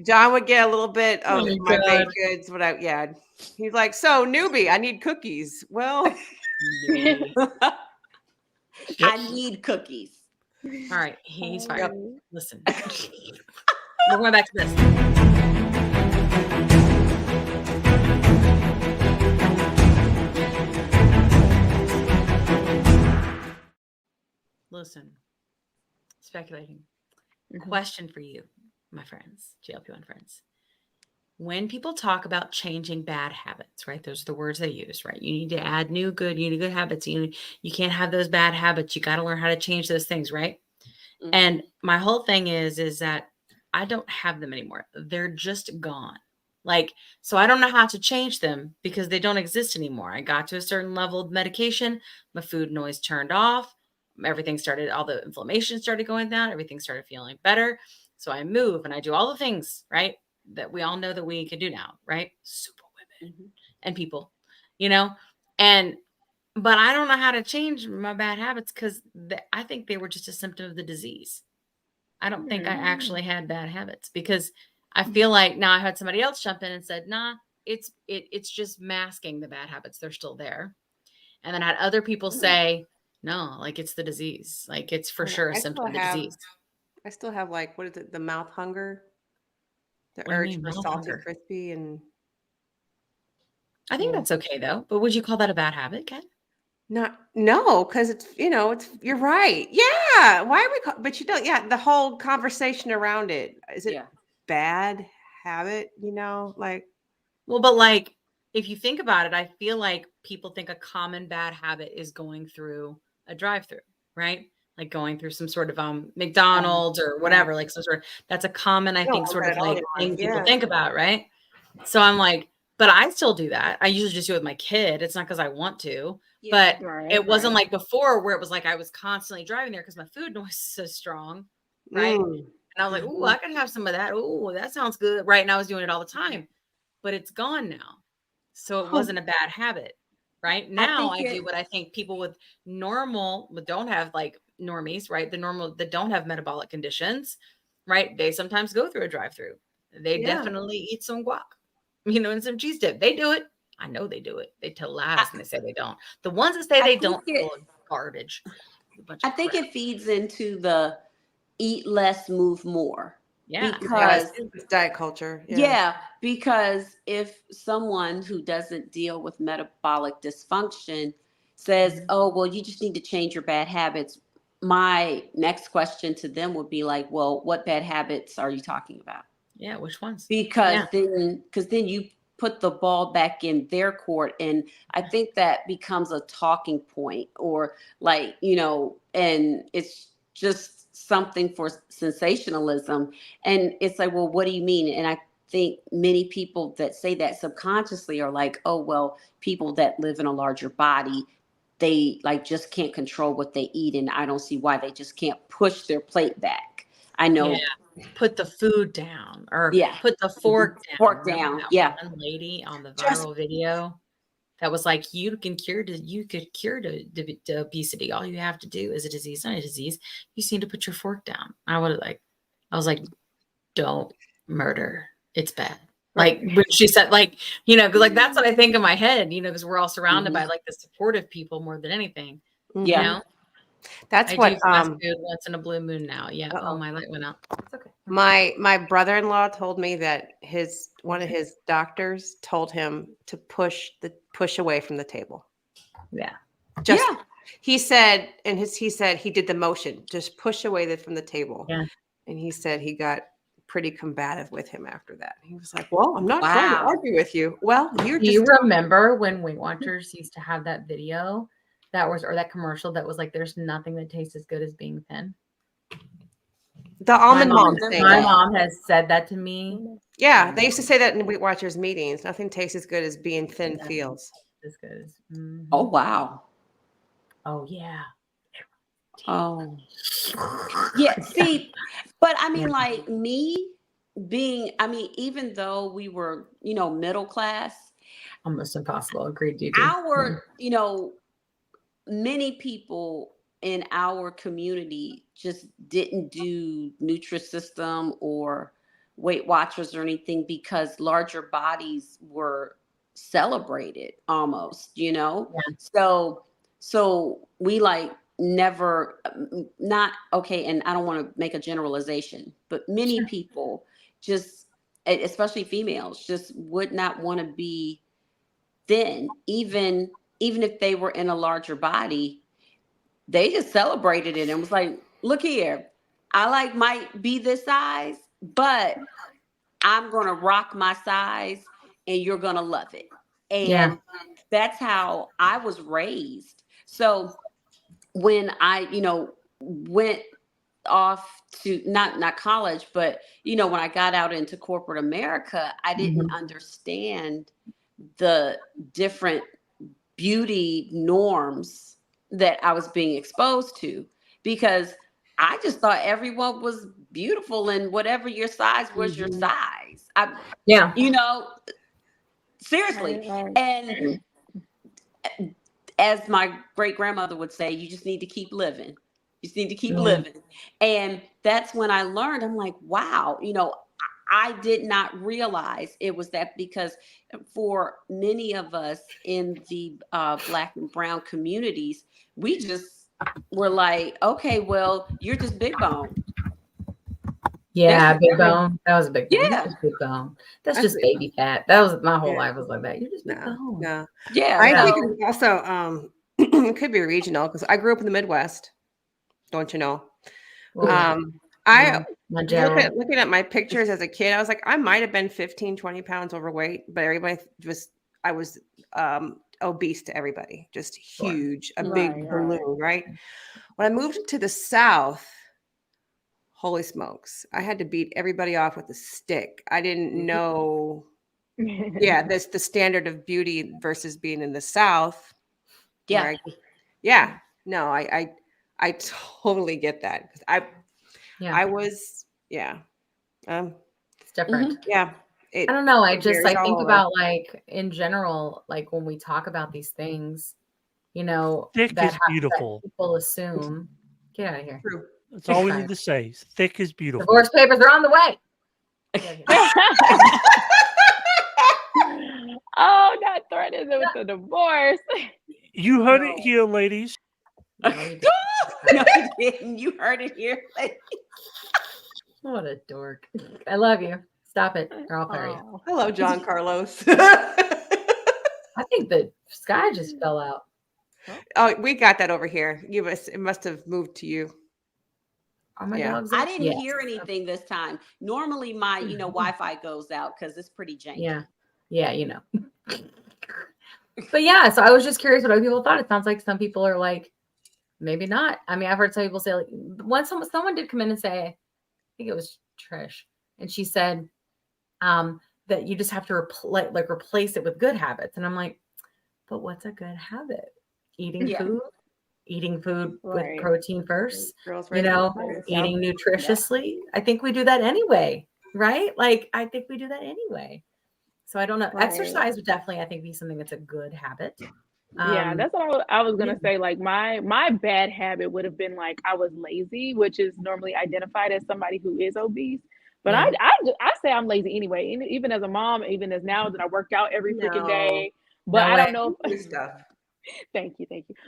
A: John would get a little bit of my baked goods. He's like, so newbie, I need cookies. Well,
D: I need cookies.
B: All right, he's fine. Listen, we're going back to this. Listen, speculating. Question for you, my friends, GLP-1 friends. When people talk about changing bad habits, right? Those are the words they use, right? You need to add new good habits. You can't have those bad habits. You got to learn how to change those things, right? Mm-hmm. And my whole thing is that I don't have them anymore. They're just gone. Like, so I don't know how to change them because they don't exist anymore. I got to a certain level of medication. My food noise turned off. Everything started, all the inflammation started going down. Everything started feeling better. So I move and I do all the things, right, that we all know that we can do now, right? Super women and people, but I don't know how to change my bad habits because I think they were just a symptom of the disease. I don't think I actually had bad habits because I feel like now I had somebody else jump in and said, nah, it's just masking the bad habits. They're still there. And then I had other people say, no, like it's the disease. Like it's for sure a symptom of the disease.
A: I still have like, what is it? The mouth hunger, the
B: What do you
A: urge
B: mean,
A: for
B: mouth
A: salty
B: hunger?
A: crispy, and
B: I think that's okay though. But would you call that a bad habit, Ken?
A: no, because it's you're right. Yeah, why are we? But you don't. Yeah, the whole conversation around it, is it
D: Yeah.
A: bad habit? Like
B: Well, but like if you think about it, I feel like people think a common bad habit is going through a drive-through, right? Like going through some sort of McDonald's or whatever, like some sort of that's a common, I
A: no,
B: think,
A: I've
B: sort
A: read
B: of
A: all
B: like
A: the
B: thing
A: ones.
B: people
A: Yeah.
B: think about, right? So I'm like, but I still do that. I usually just do it with my kid. It's not because I want to, but
F: Right,
B: it wasn't
F: right.
B: like before where it was like I was constantly driving there because my food was so strong, right?
A: Mm.
B: And I was like, "Ooh, I could have some of that. Ooh, that sounds good." Right? And I was doing it all the time, but it's gone now. So it wasn't a bad habit. Right?
D: I
B: Now
D: think
B: I do what I think people with normal, but don't have like normies, right? The normal that don't have metabolic conditions, right? They sometimes go through a drive-through. They
A: Yeah.
B: definitely eat some guac, and some cheese dip. They do it. I know they do it. They tell lies and they say they don't. The ones that say
D: I
B: they
D: think
B: don't,
D: it,
B: full of garbage. A bunch
D: I
B: of
D: think
B: crap.
D: it feeds into the eat less, move more.
B: Yeah.
D: Because
A: It's diet culture.
D: yeah, because if someone who doesn't deal with metabolic dysfunction says, "Oh, well, you just need to change your bad habits," my next question to them would be like, "Well, what bad habits are you talking about?"
B: Yeah. Which ones?
D: Because
B: Yeah.
D: then you put the ball back in their court, and I think that becomes a talking point, or like, and it's just something for sensationalism. And it's like, well, what do you mean? And I think many people that say that subconsciously are like, oh, well, people that live in a larger body, they like just can't control what they eat, and I don't see why they just can't push their plate back. I know.
B: Yeah. Put the food down or
D: Yeah.
B: put the fork down.
D: Fork
B: Remember
D: down.
B: that
D: Yeah.
B: one lady on the
A: Just-
B: viral video that was like, you could cure the obesity. All you have to do is a disease, not a disease. You just need to put your fork down. I was like, don't murder. It's bad. Like when she said, like, because like that's what I think in my head, because we're all surrounded by like the supportive people more than anything.
D: Yeah.
A: That's
B: I
A: what
B: do fast food once in a blue moon now. Yeah. Oh, my light went out. It's okay.
A: my brother-in-law told me that one of his doctors told him to push away from the table.
B: Yeah.
A: Just
D: Yeah.
A: he said he did the motion, just push away from the table.
B: Yeah.
A: And he said he got pretty combative with him after that. He was like, "Well, I'm not trying to
D: Wow.
A: argue with you." Well, you're
B: Do
A: just
B: you remember when Weight Watchers used to have that video or that commercial that was like, there's nothing that tastes as good as being thin?
A: the almond mom
D: remember
A: thing.
B: My
D: that.
B: mom has said that to me.
A: Yeah, they used to say that in Weight Watchers meetings. Nothing tastes as good as being thin
B: Yeah.
A: feels.
B: As good as.
D: Oh, wow.
B: Oh, yeah.
D: Oh. Yeah. See, but I mean,
B: Yeah.
D: like me being, even though we were, middle class,
B: Almost impossible. Agreed, DB.
D: our, many people in our community just didn't do Nutrisystem or Weight Watchers or anything because larger bodies were celebrated almost,
B: Yeah.
D: So we like never, not okay. And I don't want to make a generalization, but many people just, especially females, just would not want to be thin, even if they were in a larger body. They just celebrated it and was like, look here, I might be this size, but I'm going to rock my size and you're going to love it. And
B: Yeah.
D: that's how I was raised. So when I, went off to not college, but, when I got out into corporate America, I didn't understand the different beauty norms that I was being exposed to, because I just thought everyone was beautiful and whatever your size was your size.
B: Yeah.
D: Seriously.
F: Right.
D: And as my great grandmother would say, you just need to keep living. You just need to keep living. And that's when I learned, I'm like, wow, I did not realize it was that, because for many of us in the Black and brown communities, we just were like, okay, well, you're just big bone.
B: Yeah,
D: That's
B: big
D: just-
B: bone. That was a big thing.
D: Yeah.
B: You're just big bone. That's
A: I
B: just
A: see.
B: baby fat. That was my whole
A: Yeah.
B: life was like that. You're just big
A: No,
B: bone.
A: no.
D: Yeah.
A: I
D: so-
A: think it's also it could be regional because I grew up in the Midwest. Don't you know?
B: Well,
A: I
B: my Gerald.
A: looking at my pictures as a kid, I was like, I might have been 15, 20 pounds overweight, but everybody just I was obese to everybody, just huge, a big
F: Right,
A: balloon, right? When I moved to the South, holy smokes, I had to beat everybody off with a stick. I didn't know, yeah, this the standard of beauty versus being in the South.
D: Yeah.
A: Yeah, no, I totally get that because I was, yeah,
B: It's different.
A: yeah.
B: I don't know. I just
A: varies all
B: think
A: over.
B: about like in general, like when we talk about these things, you know,
E: Thick
B: that,
E: is beautiful.
B: that people assume. Get out of here.
A: True.
E: That's all we
B: Sorry.
E: need to say. Thick is beautiful.
B: Divorce papers are on the way. Get out of here.
F: Oh, not threatening with the divorce.
E: You heard it here, ladies.
B: No, you
D: No, you didn't. You heard it here.
B: what a dork. I love you. Stop it, or I'll fire you.
F: Oh.
A: Hello, John Carlos.
B: I think the sky just fell out.
A: Oh, we got that over here. It must have moved to you.
B: Are my
A: Yeah.
B: dogs
D: I
B: up?
D: didn't
B: Yeah.
D: hear anything this time. Normally my, Wi-Fi goes out because it's pretty janky.
B: Yeah. Yeah, you know. But yeah, so I was just curious what other people thought. It sounds like some people are like, maybe not. I mean, I've heard some people say, like, once someone did come in and say, I think it was Trish, and she said that you just have to replace it with good habits. And I'm like, but what's a good habit? Eating food
F: Right.
B: with protein first,
A: Girls,
B: you know, eating nutritiously. I think we do that anyway, right? Like, I think we do that anyway. So I don't know.
F: Right.
B: Exercise would definitely, I think, be something that's a good habit.
F: Yeah, that's what I was gonna say. Like my bad habit would have been like I was lazy, which is normally identified as somebody who is obese. But
B: Yeah.
F: I say I'm lazy anyway. Even as a mom, even as now that I work out every freaking
A: No.
F: day. But
B: No
F: I
B: way.
F: don't know.
A: Good stuff.
F: Thank you.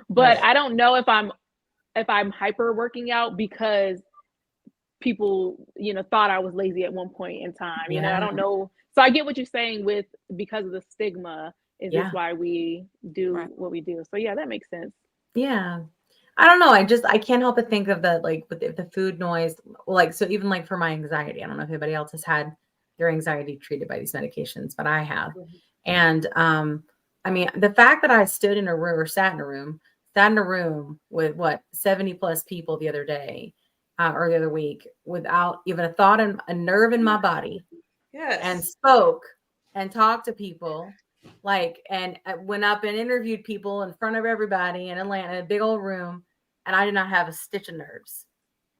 F: But
B: Right.
F: I don't know if I'm hyper working out because people, thought I was lazy at one point in time. I
B: Yeah.
F: don't know. So I get what you're saying with because of the stigma. Is
B: Yeah.
F: this why we do
D: Right.
F: what we do? So yeah, that makes sense.
B: Yeah. I don't know. I can't help but think of the, like, with the food noise, like, so even like for my anxiety, I don't know if anybody else has had their anxiety treated by these medications, but I have. And, I mean, the fact that I stood in a room or sat in a room with 70 plus people the other day, or the other week without even a thought and a nerve in my body,
A: Yes.
B: and spoke and talked to people, like, and I went up and interviewed people in front of everybody in Atlanta, in a big old room, and I did not have a stitch of nerves,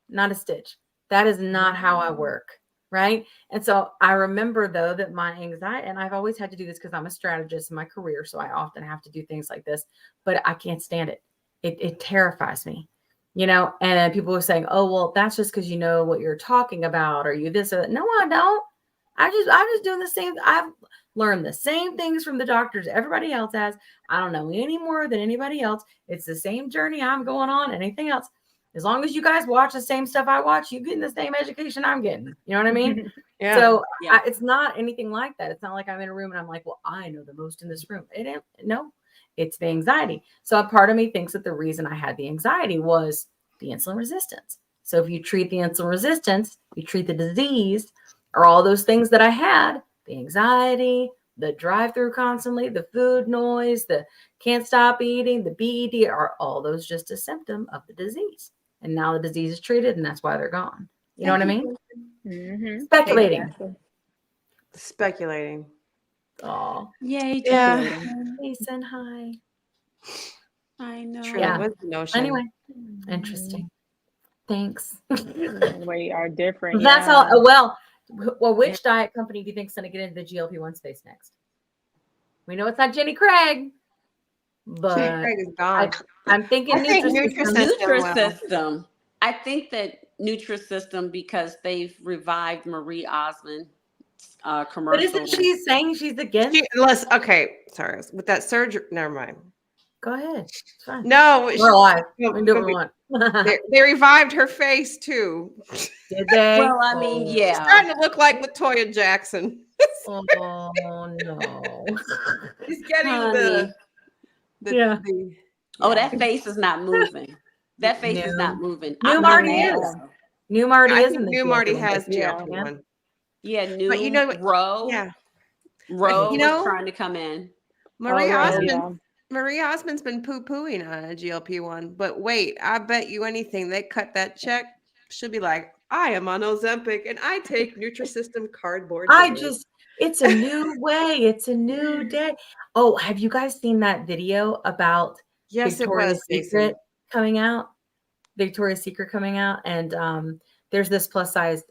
B: not a stitch. That is not how I work, right? And so I remember, though, that my anxiety, and I've always had to do this because I'm a strategist in my career, so I often have to do things like this, but I can't stand it. It terrifies me, and then people were saying, oh, well, that's just because you know what you're talking about, or you this or that. No, I don't. I'm just doing the same. I've learned the same things from the doctors everybody else has. I don't know any more than anybody else. It's the same journey I'm going on. Anything else, as long as you guys watch the same stuff I watch, you getting the same education I'm getting. You know what I mean?
A: Yeah.
B: So
D: Yeah.
B: it's not anything like that. It's not like I'm in a room and I'm like, well, I know the most in this room. It ain't. No, it's the anxiety. So a part of me thinks that the reason I had the anxiety was the insulin resistance. So if you treat the insulin resistance, you treat the disease, or all those things that I had, the anxiety, the drive-through constantly, the food noise, the can't stop eating, the BED, are all those just a symptom of the disease. And now the disease is treated, and that's why they're gone. You know what I mean?
F: Mm-hmm.
B: Speculating.
F: Exactly.
A: Speculating.
B: Oh,
D: Yay,
A: Yeah.
B: Jason, hi.
D: I know.
A: True.
B: Yeah.
A: What's the notion?
B: Anyway, interesting. Thanks.
F: We are different.
B: That's
F: yeah.
B: all. Well, which diet company do you think is going to get into the GLP-1 space next? We know it's not Jenny Craig, but
A: Craig is gone.
B: I'm thinking
A: I think
B: Nutrisystem.
D: Nutrisystem. I think that Nutrisystem, because they've revived Marie Osmond.
B: But
D: commercial.
B: isn't she saying she's against?
A: Okay, sorry. With that surgery, never mind.
B: Go ahead. It's fine.
A: No,
B: We're alive.
A: no,
B: We can do what we want.
A: they revived her face too.
B: Did they?
D: Well, I mean,
B: Oh.
A: She's starting to look like Latoya Jackson.
B: Oh no.
A: She's getting
D: Honey.
A: the
D: Oh, that face is not moving. That face is
B: No.
D: not moving.
B: New
D: I'm
B: Marty
D: mad.
B: is. New Marty
A: I
B: is
A: think
B: in the
A: New Marty
B: GLP-1
A: has
F: Yeah.
A: GLP-1.
D: Yeah, new
A: But you know what?
D: Roe.
A: Yeah.
D: Roe
A: you
D: was
A: know-
D: trying to come in.
A: Marie
F: Oh,
A: Osmond.
F: yeah.
A: Marie Osmond's been poo-pooing on a GLP-1, but wait, I bet you anything they cut that check. She'll be like, I am on Ozempic and I take Nutrisystem cardboard.
B: It's a new way. It's a new day. Oh, have you guys seen that video about
A: Yes,
B: Victoria's
A: it was
B: Secret
A: Jason.
B: coming out? Victoria's Secret coming out, and there's this plus size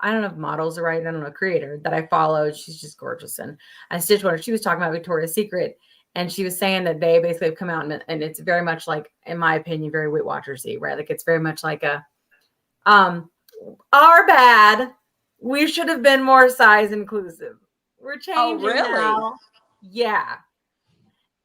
B: I don't know if models are right, I don't know, creator that I followed. She's just gorgeous, and I stitched one. She was talking about Victoria's Secret, and she was saying that they basically have come out and it's very much like, in my opinion, very Weight Watchers-y, right? Like it's very much like a our bad. We should have been more size inclusive. We're changing
D: really?
B: now. Yeah.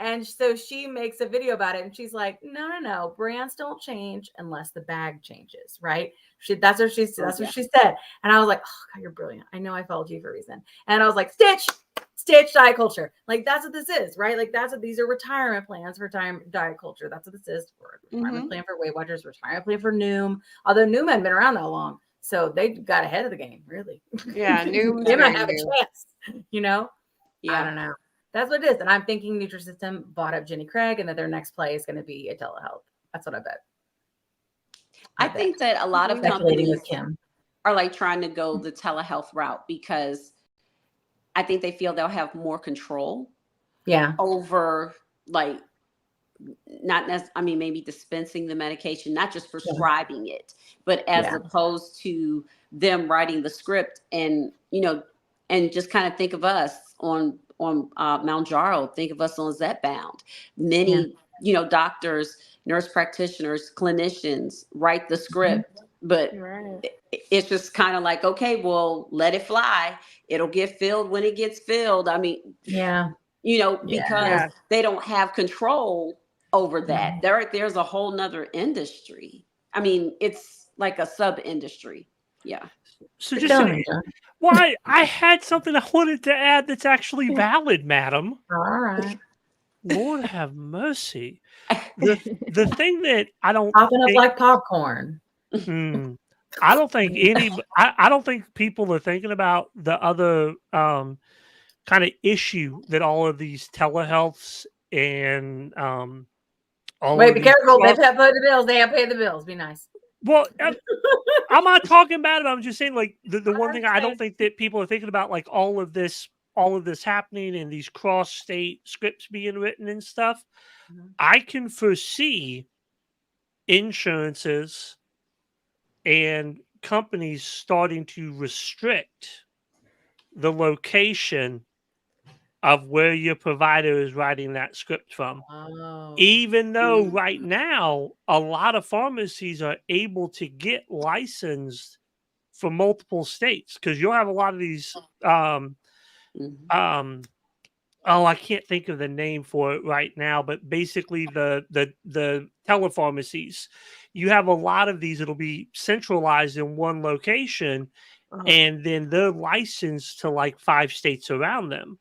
B: And so she makes a video about it, and she's like, no, brands don't change unless the bag changes, right? That's what she said. And I was like, oh God, you're brilliant. I know I followed you for a reason. And I was like, Stitch diet culture. Like that's what this is, right? Like that's what these are, retirement plans for diet culture. That's what this is. Retirement plan for Weight Watchers, retirement plan for Noom. Although Noom hadn't been around that long. So they got ahead of the game, really.
A: Yeah, Noom.
B: They might have a chance, I
D: Yeah.
B: don't know. That's what it is. And I'm thinking Nutrisystem bought up Jenny Craig and that their next play is going to be a telehealth. That's what I bet.
D: I think that a lot of
B: Speculating
D: companies
B: with Kim.
D: are like trying to go the telehealth route because I think they feel they'll have more control
B: Yeah.
D: over like maybe dispensing the medication, not just prescribing it, but as opposed to them writing the script and just kind of think of us on Mounjaro, think of us on Zepbound. Many, doctors, nurse practitioners, clinicians write the script, but it's just kind of like, okay, well, let it fly. It'll get filled when it gets filled. I mean, because they don't have control over that. There's a whole nother industry. I mean, it's like a sub industry. Yeah.
E: So I had something I wanted to add that's actually valid, madam.
B: All right.
E: Lord have mercy. The thing that I don't
B: popping up like popcorn.
E: I don't think I don't think people are thinking about the other kind of issue that all of these telehealths and
B: be careful. They have to pay the bills. They have to pay the bills. Be nice.
E: Well, I'm not talking about it. I'm just saying, like, the one thing I don't think that people are thinking about, like, all of this happening and these cross-state scripts being written and stuff. I can foresee insurances and companies starting to restrict the location of where your provider is writing that script from. Even though right now, a lot of pharmacies are able to get licensed for multiple states, because you'll have a lot of these, I can't think of the name for it right now, but basically the telepharmacies, you have a lot of these that'll be centralized in one location, and then they're licensed to like 5 states around them.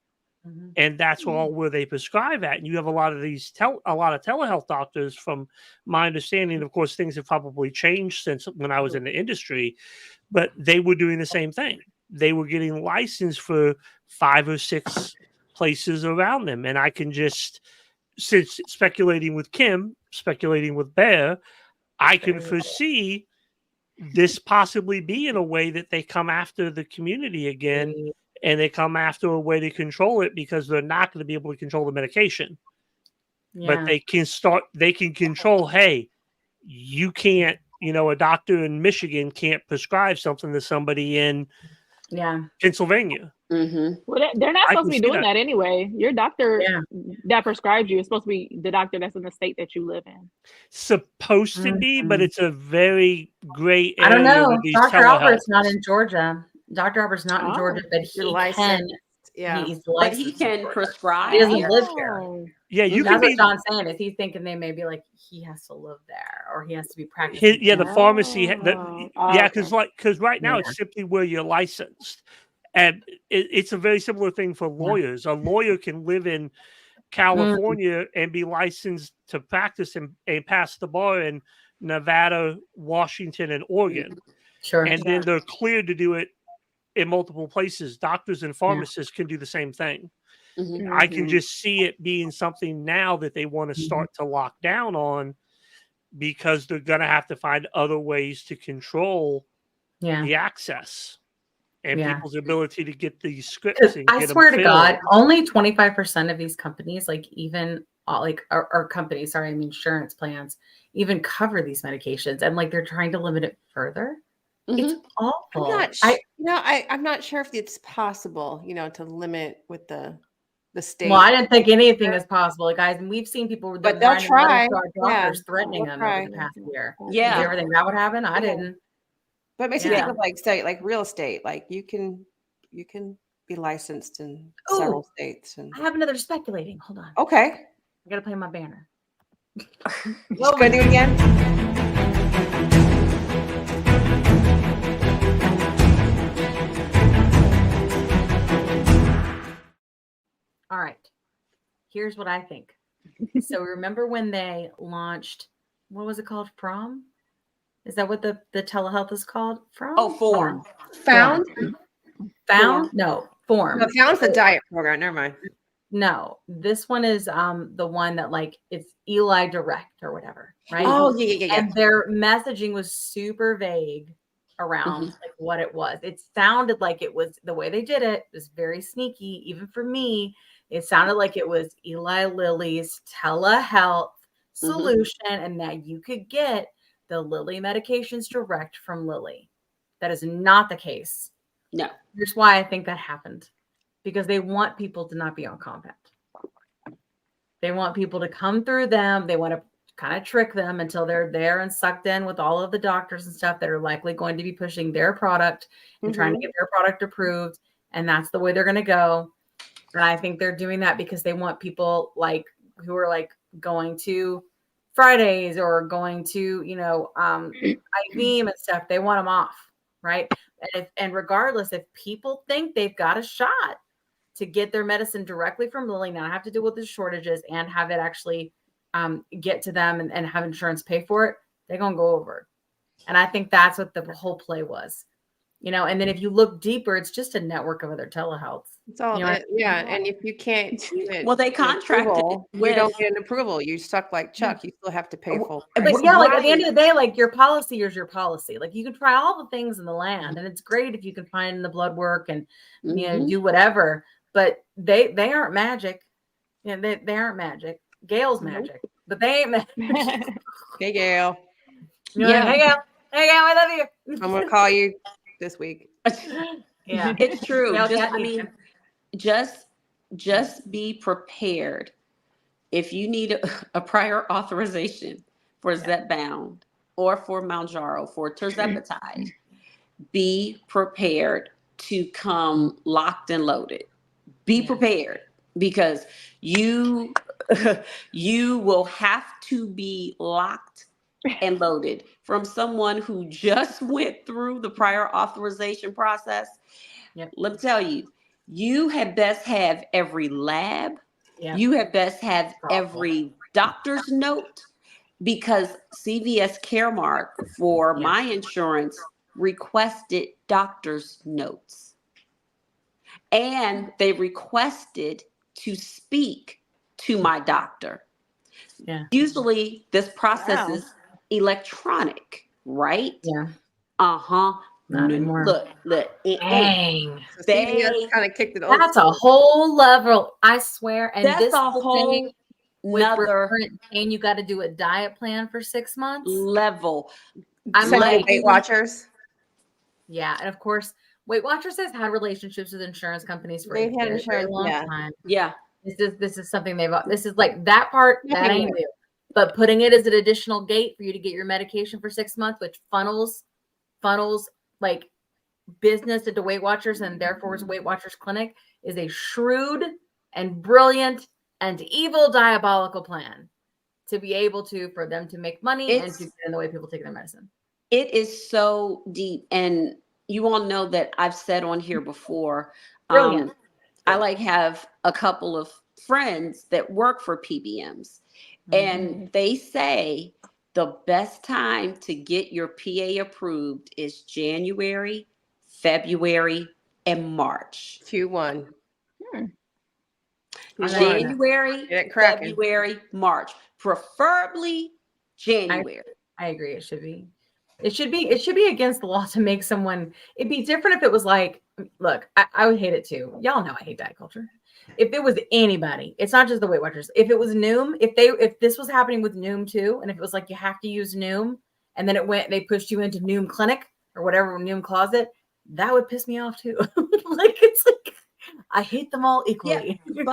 E: And that's all where they prescribe at. And you have a lot of these telehealth doctors, from my understanding. Of course, things have probably changed since when I was in the industry, but they were doing the same thing. They were getting licensed for 5 or 6 places around them. And I can just, since speculating with Kim, speculating with Bear, I can foresee this possibly being a way that they come after the community again. And they come after a way to control it, because they're not going to be able to control the medication. But they can control, hey, you can't, a doctor in Michigan can't prescribe something to somebody in Pennsylvania.
F: Well, they're not supposed to be doing that anyway. Your doctor that prescribes you is supposed to be the doctor that's in the state that you live in.
E: Supposed to be, but it's a very gray area.
B: I don't know.
E: With these
B: Dr. Albert's not in Georgia. Dr. Albert's not in
F: Oh,
B: Georgia, but he
A: you're
B: can.
A: licensed. Yeah.
B: He's
D: But
B: licensed.
D: he
B: in
D: can
B: Georgia.
D: prescribe
B: He doesn't
D: here.
B: live here.
F: Oh.
E: Yeah, you
B: That's
E: can
B: what
E: be.
B: John's saying is he's thinking they may be like he has to live there or he has to be practicing.
E: Yeah, the
B: there.
E: pharmacy. Yeah,
F: okay.
E: because right now
B: Yeah.
E: it's simply where you're licensed, and it's a very similar thing for lawyers. A lawyer can live in California and be licensed to practice and pass the bar in Nevada, Washington, and Oregon,
B: Sure.
E: and then they're cleared to do it in multiple places. Doctors and
B: Yeah.
E: pharmacists can do the same thing.
D: Mhm.
E: I can
F: Mhm.
E: just see it being something now that they want to start to lock down on, because they're going to have to find other ways to control
B: Yeah.
E: the access and
B: Yeah.
E: people's ability to get these scripts
B: 'Cause
E: and
B: I
E: get them
B: swear to
E: filled.
B: God, only 25% of these companies, like even or companies, sorry, I mean insurance plans, even cover these medications, and like they're trying to limit it further. It's
D: Mhm.
B: awful.
A: I'm not sure if it's possible, to limit with the state.
B: Well, I didn't think anything is possible, guys. And we've seen people
A: But they'll
B: writing
A: try.
B: letters to our
A: Yeah,
B: doctors threatening
A: they'll
B: them over
A: try.
B: the past year.
D: Yeah.
B: Did you ever think that would happen? I
A: Yeah.
B: didn't.
A: But it makes me
B: Yeah.
A: think of like state, like real estate. Like you can be licensed in
B: Ooh.
A: several states. And
B: I have another speculating. Hold on.
A: okay,
B: I gotta play my banner.
A: just gonna do it again.
B: All right. Here's what I think. So remember when they launched, what was it called? Prom? Is that what the telehealth is called? Prom?
D: Oh, form.
A: Found?
B: Found? No, Form.
A: No, Found's the diet program. Never mind.
B: No, this one is the one that like it's Eli Direct or whatever, right?
A: Oh, yeah.
B: And their messaging was super vague around like what it was. It sounded like it was the way they did it was very sneaky, even for me. It sounded like it was Eli Lilly's telehealth solution, and that you could get the Lilly medications direct from Lilly. That is not the case.
D: No.
B: Here's why I think that happened. Because they want people to not be on compound. They want people to come through them. They want to kind of trick them until they're there and sucked in with all of the doctors and stuff that are likely going to be pushing their product and trying to get their product approved. And that's the way they're going to go. And I think they're doing that because they want people like who are like going to Fridays or going to, IVM and stuff. They want them off, right? And regardless, if people think they've got a shot to get their medicine directly from Lilly, not have to deal with the shortages and have it actually get to them and have insurance pay for it, they're going to go over. And I think that's what the whole play was, and then if you look deeper, it's just a network of other telehealths.
A: It's all, and if you can't do it,
D: Well, they contracted
A: you don't get an approval. You suck like Chuck. You still have to pay full price.
B: But yeah, like at the end of the day, like your policy is your policy. Like you can try all the things in the land, and it's great if you can find the blood work and do whatever. But they aren't magic. They aren't magic. Gail's magic, but they ain't magic.
A: Hey, Gail.
B: Hey, Gail, I love you.
A: I'm gonna call you this week.
B: Yeah,
D: it's true.
B: Gail,
D: Just be prepared. If you need a prior authorization for Zepbound or for Mounjaro, for tirzepatide, be prepared to come locked and loaded. Be prepared, because you will have to be locked and loaded from someone who just went through the prior authorization process.
B: Yep.
D: Let me tell you, you had best have every lab.
B: Yep.
D: You had best have every doctor's note, because CVS Caremark for my insurance requested doctor's notes. And they requested to speak to my doctor.
B: Yeah.
D: Usually this process is electronic, right?
B: Yeah.
D: Not
B: anymore.
D: Look.
B: Dang.
A: So CVS kind of kicked it over.
B: That's a whole level, I swear. And
D: That's
B: this
D: a whole
B: with
D: another
B: recurrent pain, you got to do a diet plan for 6 months.
D: level.
B: I'm
A: like Weight Watchers.
B: Yeah, and of course, Weight Watchers has had relationships with insurance companies for
A: They've
B: a
A: had
B: very, very
A: insurance,
B: long time.
D: Yeah.
B: This is something this is like that part that ain't new. But putting it as an additional gate for you to get your medication for 6 months, which funnels like business into Weight Watchers and therefore is Weight Watchers Clinic is a shrewd and brilliant and evil diabolical plan to be able to, for them to make money and to get in the way people take their medicine.
D: It is so deep. And you all know that I've said on here before,
B: Brilliant.
D: I have a couple of friends that work for PBMs, and they say the best time to get your PA approved is January, February, and March.
A: Q1.
D: January, February, March, preferably January.
B: I agree. It should be. It should be against the law to make someone. It'd be different if it was like, look, I would hate it too. Y'all know I hate diet culture. If it was anybody, it's not just the Weight Watchers. If it was Noom, if this was happening with Noom too, and if it was like you have to use Noom, and then they pushed you into Noom Clinic or whatever Noom Closet, that would piss me off too. Like it's like I hate them all equally.
D: Yeah,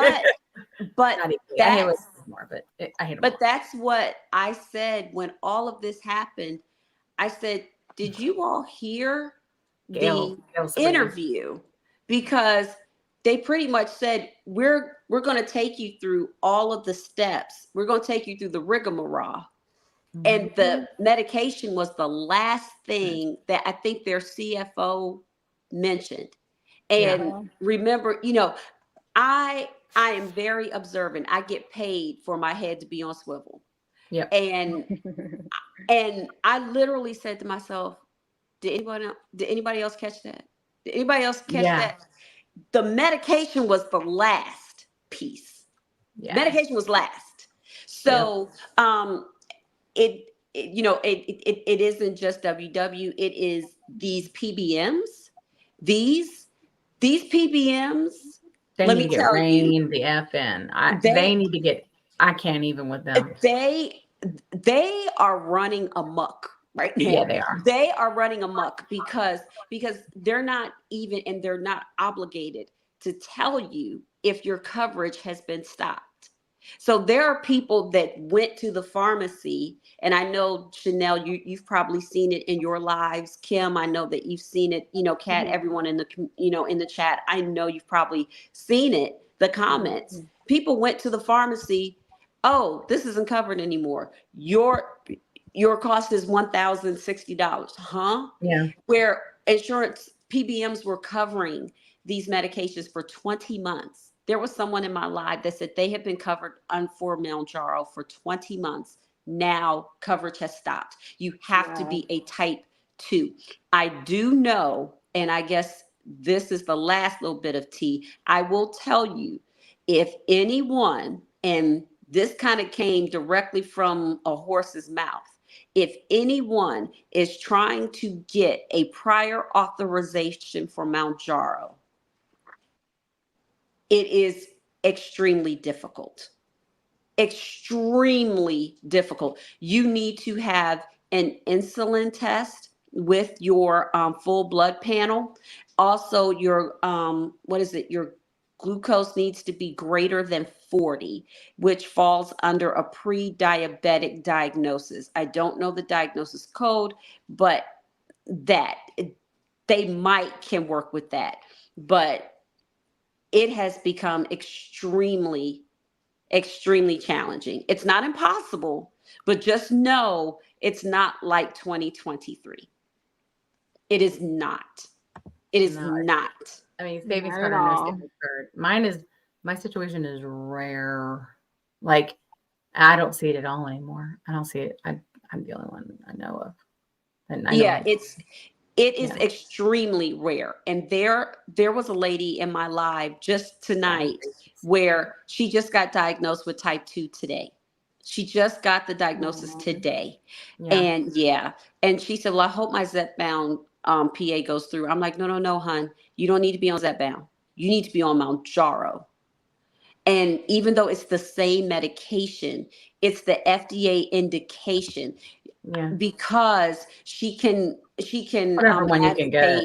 D: but
B: not equally. I hate more, but I hate them.
D: But
B: all.
D: that's what I said when all of this happened. I said, did you all hear the interview? Because they pretty much said, we're going to take you through all of the steps. We're going to take you through the rigmarole. And the medication was the last thing that I think their CFO mentioned. And remember, I am very observant. I get paid for my head to be on swivel.
B: Yeah.
D: And I literally said to myself, did anybody else catch that? Did anybody else catch that? The medication was the last piece. Yeah. Medication was last. So it isn't just WW, it is these PBMs. These PBMs,
B: they need to get reined the F in. They need to get, I can't even with them.
D: They are running amok right now.
B: Yeah, they are.
D: They are running amok because they're not even, and they're not obligated to tell you if your coverage has been stopped. So there are people that went to the pharmacy, and I know, Chanelle, you've probably seen it in your lives. Kim, I know that you've seen it, Kat, everyone in the, in the chat, I know you've probably seen it, the comments. People went to the pharmacy, oh, this isn't covered anymore. Your cost is $1,060, huh? Yeah. Where insurance PBMs were covering these medications for 20 months. There was someone in my live that said they had been covered for Mounjaro for 20 months. Now coverage has stopped. You have to be a type 2. I do know, and I guess this is the last little bit of tea, I will tell you, if anyone, and this kind of came directly from a horse's mouth, if anyone is trying to get a prior authorization for Mounjaro, it is extremely difficult. Extremely difficult. You need to have an insulin test with your full blood panel. Also, your your glucose needs to be greater than 40, which falls under a pre-diabetic diagnosis. I don't know the diagnosis code, but that they can work with that. But it has become extremely, extremely challenging. It's not impossible, but just know it's not like 2023. It is not. It is not.
B: I mean, savings card or no savings card. My situation is rare. Like, I don't see it at all anymore. I don't see it. I'm the only one I know of. And
D: it is extremely rare. And there was a lady in my live just tonight where she just got diagnosed with type 2 today. She just got the diagnosis today. And and she said, well, I hope my Zepbound PA goes through. I'm like, no, hun, you don't need to be on Zepbound. You need to be on Mounjaro. And even though it's the same medication, it's the FDA indication because she can
B: whatever one you can get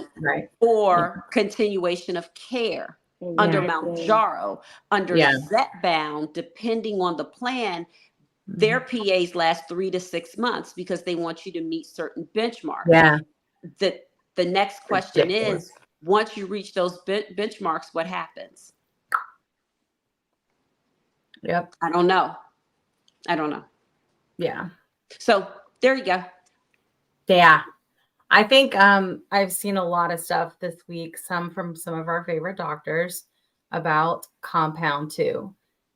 D: for continuation of care under Mounjaro, under Zepbound, depending on the plan. Their PAs last 3 to 6 months because they want you to meet certain benchmarks. The next question
B: Ridiculous.
D: is, once you reach those benchmarks, what happens?
B: Yep.
D: I don't know.
B: Yeah.
D: So there you go.
B: Yeah. I think I've seen a lot of stuff this week, some from some of our favorite doctors about compound too.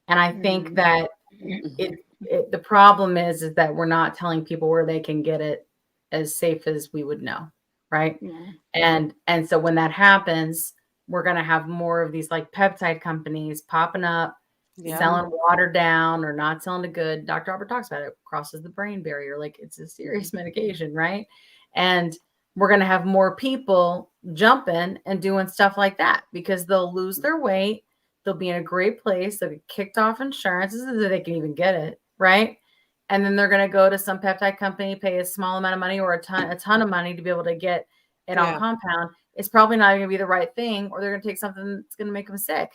B: And I think that the problem is that we're not telling people where they can get it as safe as we would know. Right.
F: Yeah.
B: And so when that happens, we're going to have more of these like peptide companies popping up, selling watered down or not selling the good. Dr. Albert talks about it, crosses the brain barrier. Like it's a serious medication. Right. And we're going to have more people jumping and doing stuff like that because they'll lose their weight. They'll be in a great place. They'll get kicked off insurance so that they can even get it. Right. And then they're going to go to some peptide company, pay a small amount of money or a ton of money to be able to get it on compound. It's probably not going to be the right thing, or they're going to take something that's going to make them sick.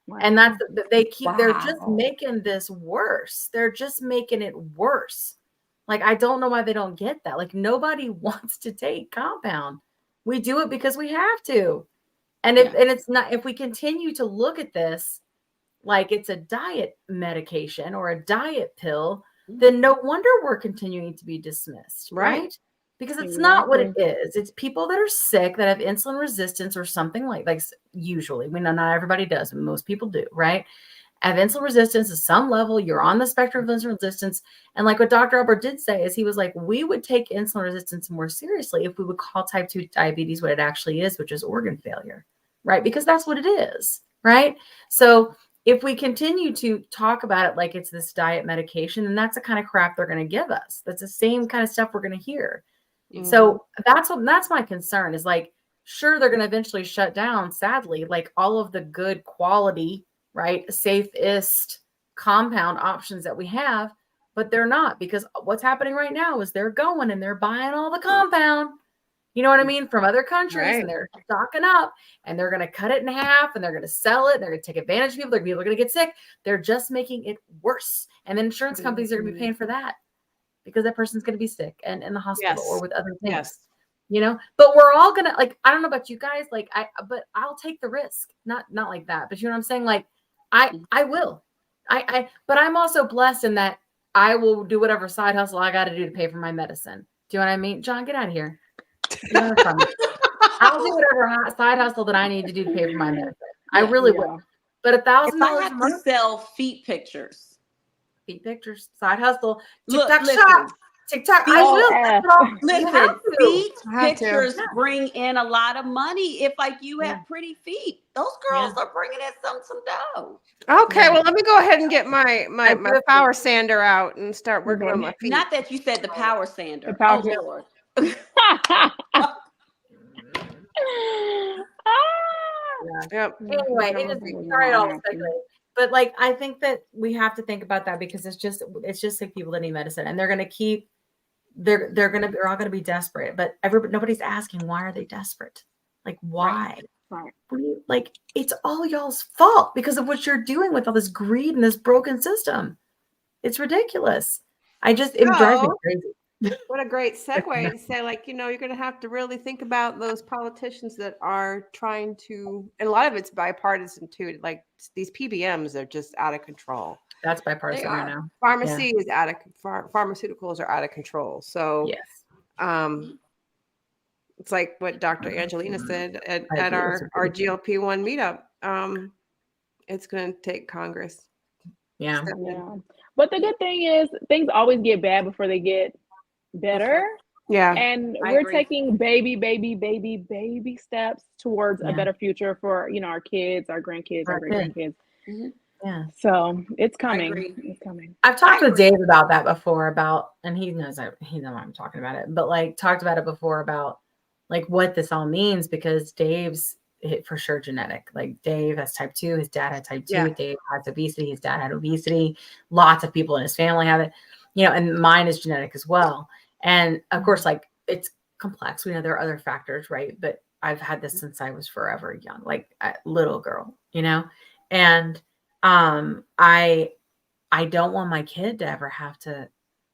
F: Right.
B: And that's, they're just making this worse. They're just making it worse. Like, I don't know why they don't get that. Like, nobody wants to take compound. We do it because we have to. And if we continue to look at this like it's a diet medication or a diet pill, then no wonder we're continuing to be dismissed, right? Because it's not what it is. It's people that are sick that have insulin resistance or something like usually, we know not everybody does, but most people do, right? Have insulin resistance at some level. You're on the spectrum of insulin resistance. And like what Dr. Albert did say is he was like, we would take insulin resistance more seriously if we would call type 2 diabetes what it actually is, which is organ failure, right? Because that's what it is, right? So if we continue to talk about it like it's this diet medication, then that's the kind of crap they're going to give us. That's the same kind of stuff we're going to hear. So that's my concern is like, sure, they're going to eventually shut down, sadly, like all of the good quality, right, safest compound options that we have, but they're not, because what's happening right now is they're going and they're buying all the compound, you know what I mean, from other countries, and they're stocking up, and they're going to cut it in half, and they're going to sell it, and they're going to take advantage of people. People are going to get sick. They're just making it worse, and then insurance companies are going to be paying for that because that person's going to be sick and in the hospital or with other things. You know, but we're all gonna, like, I don't know about you guys, like, but I'll take the risk, not like that, but you know what I'm saying? Like, I will, but I'm also blessed in that I will do whatever side hustle I got to do to pay for my medicine. Do you know what I mean? John, get out of here. I'll do whatever side hustle that I need to do to pay for my medicine. I really will. But $1,000
D: if I have to sell feet pictures,
B: side hustle,
D: TikTok
B: shop. TikTok, I will.
D: Listen, feet pictures bring in a lot of money. If like you have pretty feet, those girls are bringing in some dough.
A: Okay, well, let me go ahead and get my power sander out and start working on my feet.
D: Not that you said the power sander.
F: The power
D: sander. Lord.
B: Anyway, sorry, all speculate. But like, I think that we have to think about that because it's just like people that need medicine, and they're going to keep. They're all going to be desperate, but nobody's asking, why are they desperate? Like, why?
F: Right.
B: Like, it's all y'all's fault because of what you're doing with all this greed and this broken system. It's ridiculous. It drives me crazy.
A: What a great segue to say, like, you know, you're going to have to really think about those politicians that are trying to, and a lot of it's bipartisan too. Like these PBMs are just out of control.
B: That's bipartisan right now.
A: Pharmacy is pharmaceuticals are out of control. So it's like what Dr. Angelina said at our GLP-1 meetup. It's going to take Congress.
F: Yeah. But the good thing is things always get bad before they get better.
A: Yeah.
F: And we're taking baby steps towards a better future for, you know, our kids, our grandkids, our great-grandkids.
B: Yeah.
F: So it's coming. It's coming.
B: I've talked with Dave about that before and he knows I'm talking about it, but like talked about it before about like what this all means, because Dave's for sure genetic. Like Dave has type 2, his dad had type 2, Dave has obesity, his dad had obesity. Lots of people in his family have it, you know, and mine is genetic as well. And of course, like it's complex. We know there are other factors, right? But I've had this since I was forever young, like a little girl, you know, and I don't want my kid to ever have to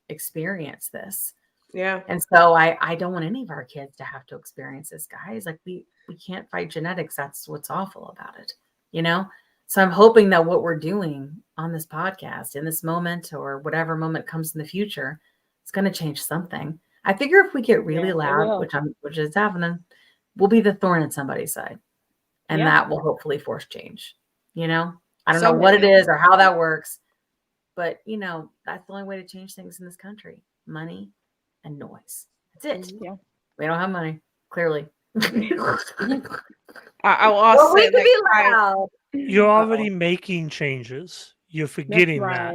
B: experience this.
A: Yeah.
B: And so I don't want any of our kids to have to experience this, guys. Like we can't fight genetics. That's what's awful about it, you know? So I'm hoping that what we're doing on this podcast in this moment or whatever moment comes in the future, it's going to change something. I figure if we get really loud, which is happening, we'll be the thorn in somebody's side. And that will hopefully force change. You know, I don't know what it is or how that works, but you know, that's the only way to change things in this country. Money and noise. That's it.
F: Yeah.
B: We don't have money, clearly.
A: I will also say,
B: we can be loud.
E: You're already making changes. You're forgetting that.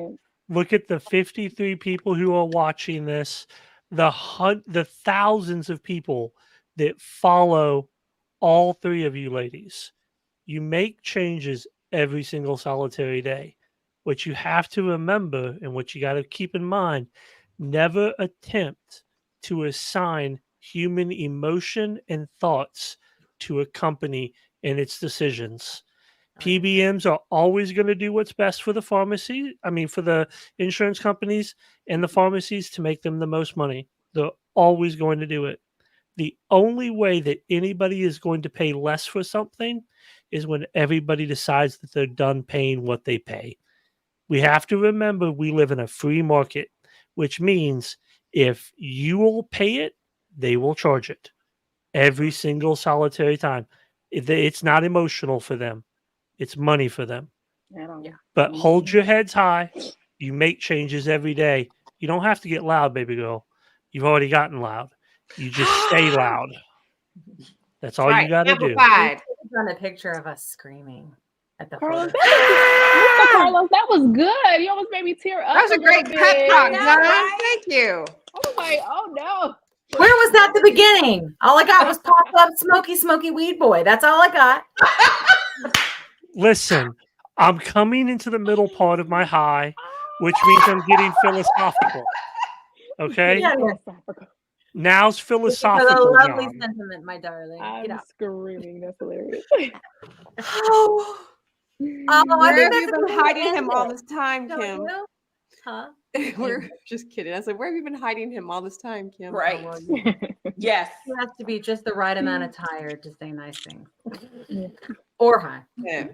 E: Look at the 53 people who are watching this, the thousands of people that follow all three of you ladies. You make changes every single solitary day. What you have to remember and what you got to keep in mind, never attempt to assign human emotion and thoughts to a company and its decisions. PBMs are always going to do what's best for the pharmacy. I mean, for the insurance companies and the pharmacies to make them the most money. They're always going to do it. The only way that anybody is going to pay less for something is when everybody decides that they're done paying what they pay. We have to remember we live in a free market, which means if you will pay it, they will charge it every single solitary time. It's not emotional for them. It's money for them. But hold your heads high. You make changes every day. You don't have to get loud, baby girl. You've already gotten loud. You just stay loud. That's all you got to do.
B: On a picture of us screaming at the
F: Carlos, Mr. Carlos, that was good. You almost made me tear up.
A: That was a great pep talk, John. Thank you.
F: I was like, oh no.
B: Where was that at the beginning? All I got was pop up smoky weed boy. That's all I got.
E: Listen, I'm coming into the middle part of my high, which means I'm getting philosophical. Okay?
B: Yeah.
E: Now's philosophical.
B: For the lovely
E: John.
B: sentiment, my darling.
F: I'm screaming. That's hilarious.
A: Where have you been hiding him all this time, Kim?
B: Huh?
A: We're just kidding. I said, where have you been hiding him all this time, Kim?
D: Right. Yes.
B: It has to be just the right amount of tired to say nice things. Or high.
A: Yeah.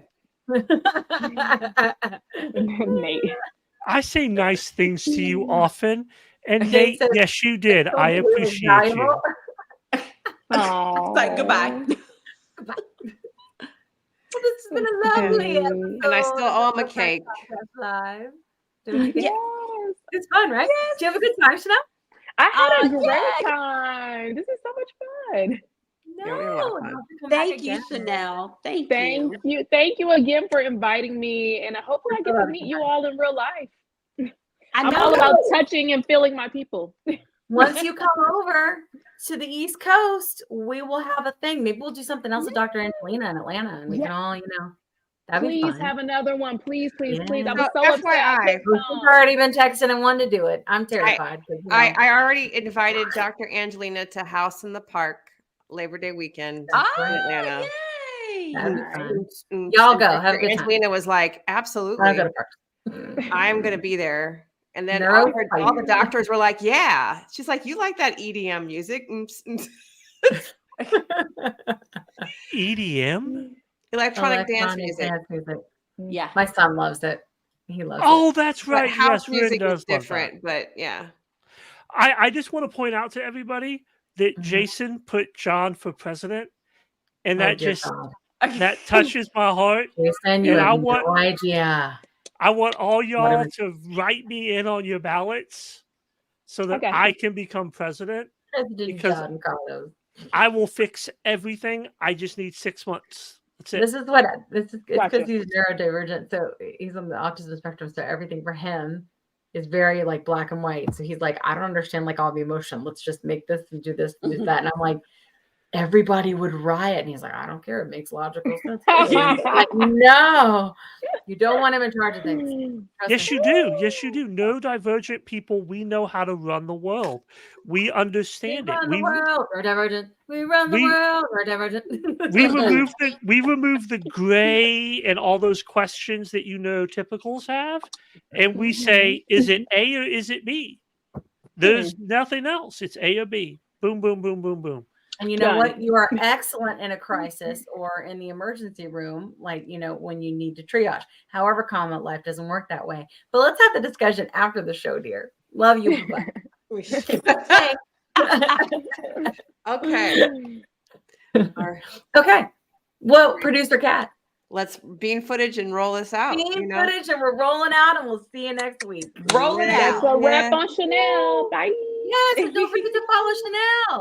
F: Nate.
E: I say nice things to you often. And Nate, yes, you did. I appreciate you.
F: Oh,
D: Like goodbye.
B: Well, this has been a lovely episode.
A: And I still owe him a cake.
B: Live.
F: Yes.
B: It's fun, right? Did you have a good time, Chanelle?
F: I had a great time. This is so much fun.
B: No.
D: Thank you, Chanelle. Thank you.
F: Thank you again for inviting me. And hopefully I get to meet you all in real life. I'm all about touching and feeling my people.
B: Once you come over to the East Coast, we will have a thing. Maybe we'll do something else with Dr. Angelina in Atlanta, and we can all, that'd be fun.
F: Please have another one. Please.
B: Yeah.
F: I was so upset.
B: We've already been texting and wanted to do it. I'm terrified.
A: I already invited Dr. Angelina to House in the Park Labor Day weekend in Atlanta.
D: Yay!
B: That'd be fun. Y'all go. Have a good time.
A: Angelina was like, absolutely. I'm going to be there. And then all the doctors were like, yeah. She's like, you like that EDM music?
E: EDM?
A: Electronic dance music.
D: Yeah.
B: My son loves it. He loves it.
E: Oh, that's right.
A: But house
E: yes,
A: music
E: Rin
A: is different, but yeah.
E: I just want to point out to everybody that Jason put John for president. And that that touches my heart.
B: Jason, you have no idea.
E: I want all y'all to write me in on your ballots so that I can become president. Because I will fix everything. I just need 6 months. That's it.
B: This is because he's neurodivergent. So he's on the autism spectrum. So everything for him is very like black and white. So he's like, I don't understand like all the emotion. Let's just make this and do this and do that. And I'm like, everybody would riot. And he's like, I don't care. It makes logical sense. Like, no, you don't want him in charge of things.
E: Yes, you do. Yes, you do. No divergent people. We know how to run the world. We understand it.
B: We're divergent. We run the world. We're divergent.
E: we remove the gray and all those questions that typicals have. And we say, is it A or is it B? There's nothing else. It's A or B. Boom, boom, boom, boom, boom.
B: And you know
F: Done.
B: what? You are excellent in a crisis or in the emergency room, like, when you need to triage. However, common life doesn't work that way. But let's have the discussion after the show, dear. Love you. Bye.
A: Okay. All right.
B: Okay. Well, producer Kat.
A: Let's bean footage and roll this out.
B: Bean footage, and we're rolling out, and we'll see you next week.
A: Roll it
F: That's
A: out.
F: a wrap on Chanelle. Bye.
B: Yes, and don't forget to follow Chanelle.